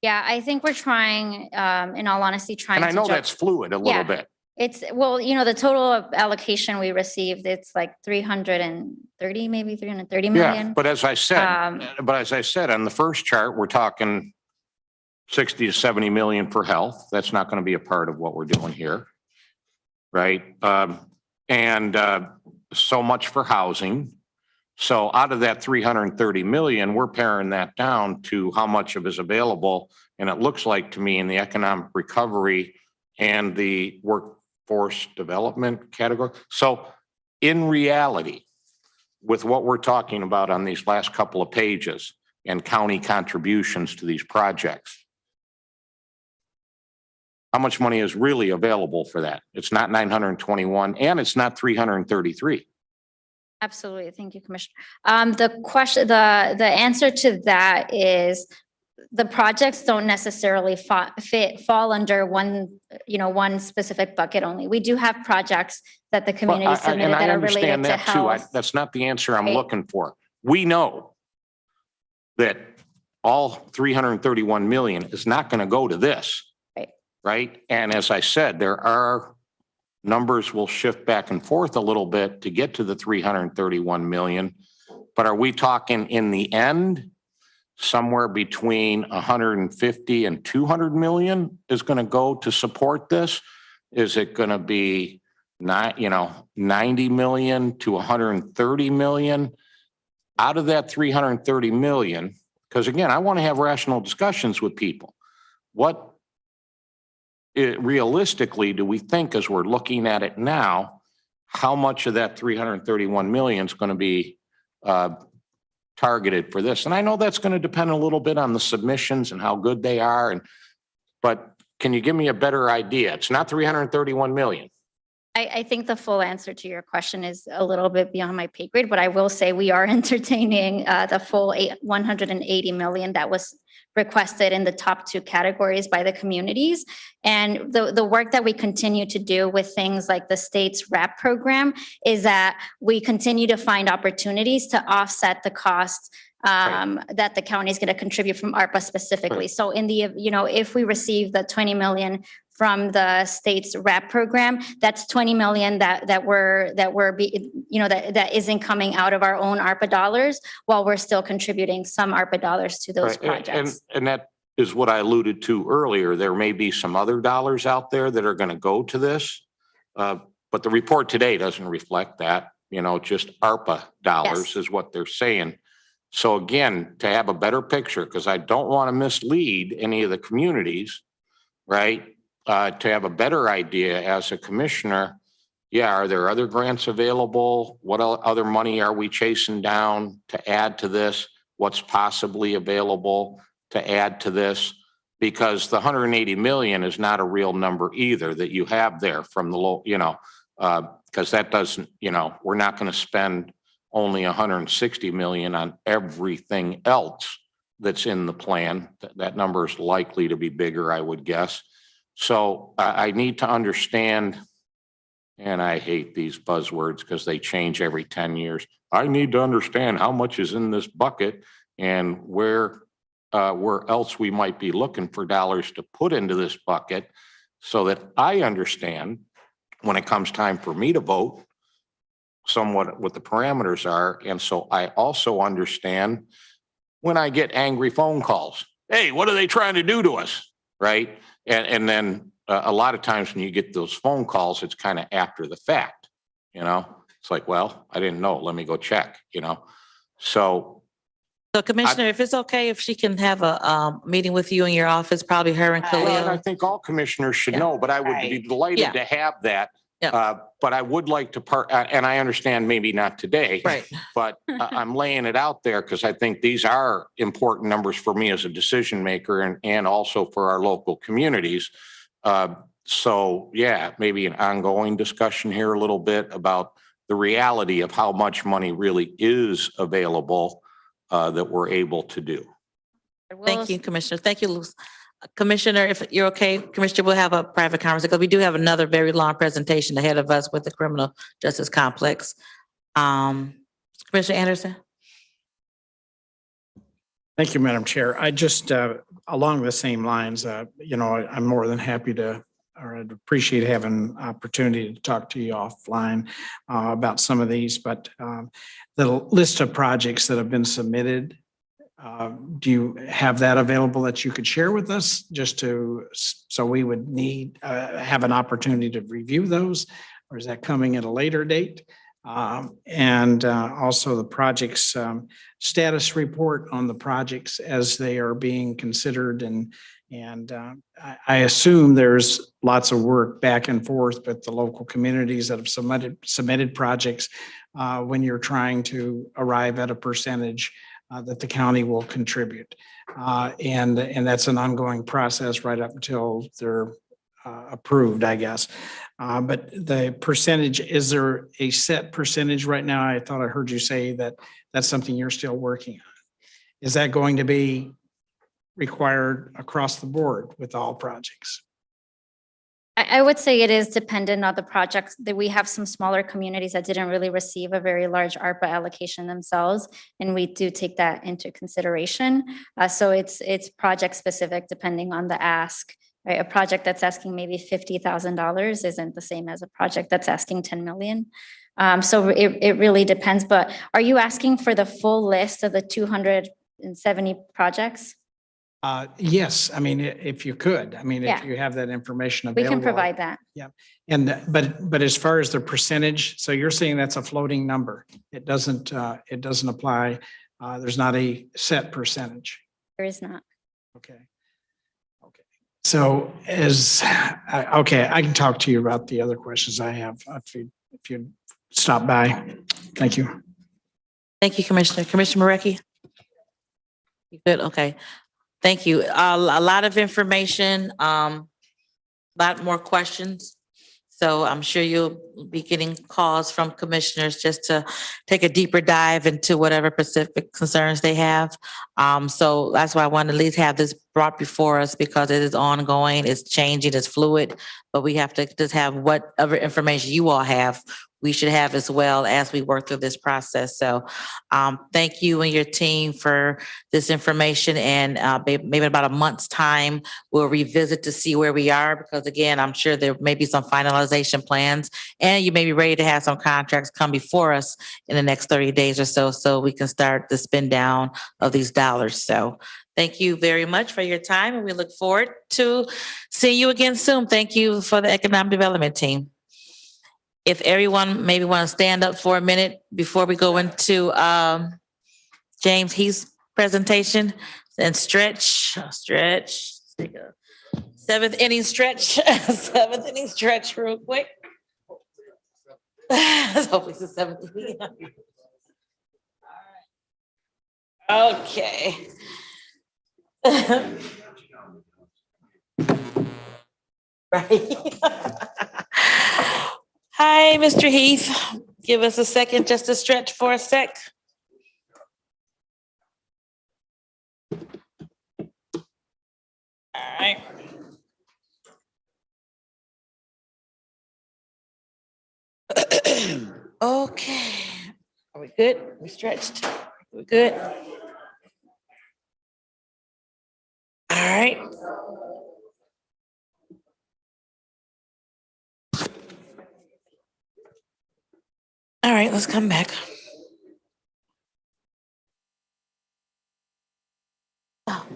E: Yeah, I think we're trying, in all honesty,
H: And I know that's fluid a little bit.
E: It's, the total allocation we received, it's like 330, maybe 330 million.
H: Yeah, but as I said, on the first chart, we're talking 60 to 70 million for health. That's not going to be a part of what we're doing here. Right. And so much for housing. So out of that 330 million, we're paring that down to how much of is available. And it looks like to me in the economic recovery and the workforce development category. So in reality, with what we're talking about on these last couple of pages and county contributions to these projects, how much money is really available for that? It's not 921 and it's not 333.
E: Absolutely. Thank you, Commissioner. The answer to that is the projects don't necessarily fall under one specific bucket only. We do have projects that the community submitted that are related to health.
H: That's not the answer I'm looking for. We know that all 331 million is not going to go to this. Right. And as I said, there are numbers will shift back and forth a little bit to get to the 331 million. But are we talking in the end, somewhere between 150 and 200 million is going to go to support this? Is it going to be 90 million to 130 million out of that 330 million? Because again, I want to have rational discussions with people. What realistically do we think, as we're looking at it now, how much of that 331 million is going to be targeted for this? And I know that's going to depend a little bit on the submissions and how good they are. But can you give me a better idea? It's not 331 million.
E: I think the full answer to your question is a little bit beyond my pay grade, but I will say we are entertaining the full 180 million that was requested in the top two categories by the communities. And the work that we continue to do with things like the state's RAP program is that we continue to find opportunities to offset the costs that the county is going to contribute from ARPA specifically.
H: Right.
E: So in the, if we receive the 20 million from the state's RAP program, that's 20 million that isn't coming out of our own ARPA dollars while we're still contributing some ARPA dollars to those
H: Right.
E: projects.
H: And that is what I alluded to earlier. There may be some other dollars out there that are going to go to this. But the report today doesn't reflect that, just ARPA dollars
E: Yes.
H: is what they're saying. So again, to have a better picture, because I don't want to mislead any of the communities, right? To have a better idea as a commissioner, are there other grants available? What other money are we chasing down to add to this? What's possibly available to add to this? Because the 180 million is not a real number either that you have there from the low, because that doesn't, we're not going to spend only 160 million on everything else that's in the plan. That number is likely to be bigger, I would guess. So I need to understand, and I hate these buzzwords because they change every 10 years. I need to understand how much is in this bucket and where else we might be looking for dollars to put into this bucket so that I understand when it comes time for me to vote somewhat what the parameters are. And so I also understand when I get angry phone calls. Hey, what are they trying to do to us? Right. And then a lot of times when you get those phone calls, it's kind of after the fact, it's like, well, I didn't know. Let me go check, So
C: Commissioner, if it's okay, if she can have a meeting with you in your office, probably her and
H: well, and I
C: Khalil.
H: think all commissioners should know, but I would be
C: Yeah.
H: delighted to have that. But I would like to and I understand maybe not today,
C: Right.
H: but I'm laying it out there because I think these are important numbers for me as a decision maker and also for our local communities. So maybe an ongoing discussion here a little bit about the reality of how much money really is available that we're able to do.
C: Thank you, Commissioner. Thank you, Luz. Commissioner, if you're okay, Commissioner, we'll have a private conversation because we do have another very long presentation ahead of us with the criminal justice complex. Commissioner Anderson.
B: Thank you, Madam Chair. I just, along the same lines, I'm more than happy to, or I'd appreciate having an opportunity to talk to you offline about some of these, but the list of projects that have been submitted, do you have that available that you could share with us so we would have an opportunity to review those, or is that coming at a later date? And also the project's status report on the projects as they are being considered. And I assume there's lots of work back and forth with the local communities that have submitted projects when you're trying to arrive at a percentage that the county will contribute. And that's an ongoing process right up until they're approved, I guess. But the percentage, is there a set percentage right now? I thought I heard you say that that's something you're still working on. Is that going to be required across the board with all projects?
E: I would say it is dependent on the projects that we have some smaller communities that didn't really receive a very large ARPA allocation themselves. And we do take that into consideration. So it's project specific depending on the ask. Right? A project that's asking maybe $50,000 isn't the same as a project that's asking 10 million. So it really depends. But are you asking for the full list of the 270 projects?
B: Yes, I mean, if you could, if you have that information
E: We
B: available.
E: can provide that.
B: Yeah, and but as far as the percentage, so you're saying that's a floating number. It doesn't apply. There's not a set percentage.
E: There is not.
B: Okay. So I can talk to you about the other questions I have if you stop by. Thank you.
C: Thank you, Commissioner. Commissioner Marecki? You good? Okay. Thank you. A lot of information. lot more questions. So I'm sure you'll be getting calls from commissioners just to take a deeper dive into whatever specific concerns they have. So that's why I wanted to at least have this brought before us because it is ongoing, it's changing, it's fluid, but we have to just have whatever information you all have, we should have as well as we work through this process. So thank you and your team for this information, and maybe in about a month's time, we'll revisit to see where we are, because again, I'm sure there may be some finalization plans and you may be ready to have some contracts come before us in the next 30 days or so, so we can start the spend down of these dollars. So thank you very much for your time, and we look forward to seeing you again soon. Thank you for the economic development team. If everyone maybe want to stand up for a minute before we go into James Heath's presentation and stretch. Take a seventh inning stretch, seventh inning stretch real quick. Hopefully it's the seventh inning. All right. Okay. Right. Hi, Mr. Heath. Give us a second just to stretch for a sec. All right. Okay. Are we good? We stretched? We're good? All right. All right, let's come back. Oh.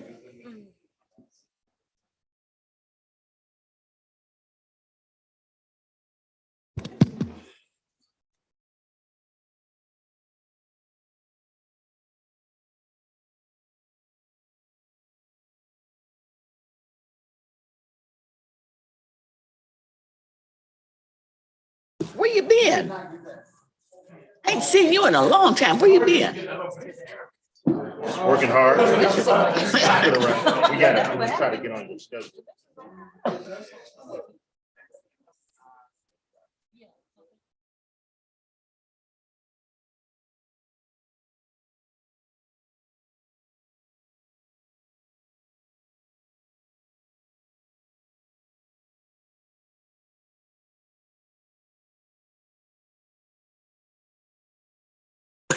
K: Where you been? I ain't seen you in a long time. Where you been?
H: Working hard. We gotta try to get on the schedule.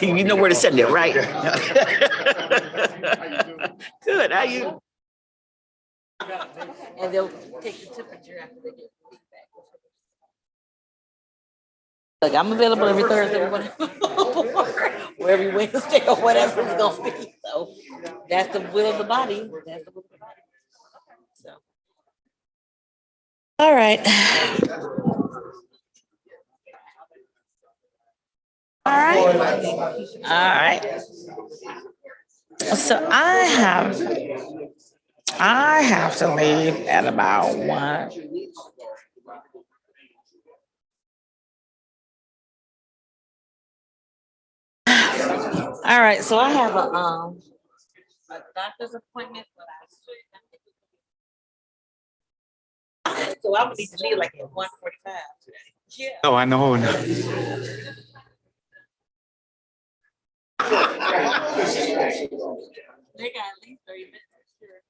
K: You know where to send it, right? Good, how you?
C: And they'll take the temperature after they get feedback. Look, I'm available every Thursday, or every Wednesday, or whatever it's gonna be. So that's the will of the body. That's the will of the body. So. All right. All right. So I have to leave at about 1. All right, so I have a doctor's appointment, but so I would need to leave like at 1:45 today. Yeah.
I: Oh, I know.
C: They got at least 30 minutes. Sure.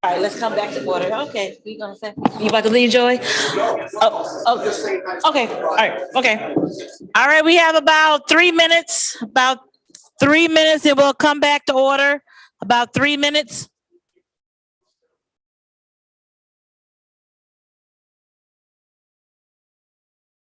C: All right, let's come back to order. Okay, you gonna say you about to leave, Joy? Oh, okay. All right. Okay. All right. We have about 3 minutes. About 3 minutes, and we'll come back to order. About 3 minutes.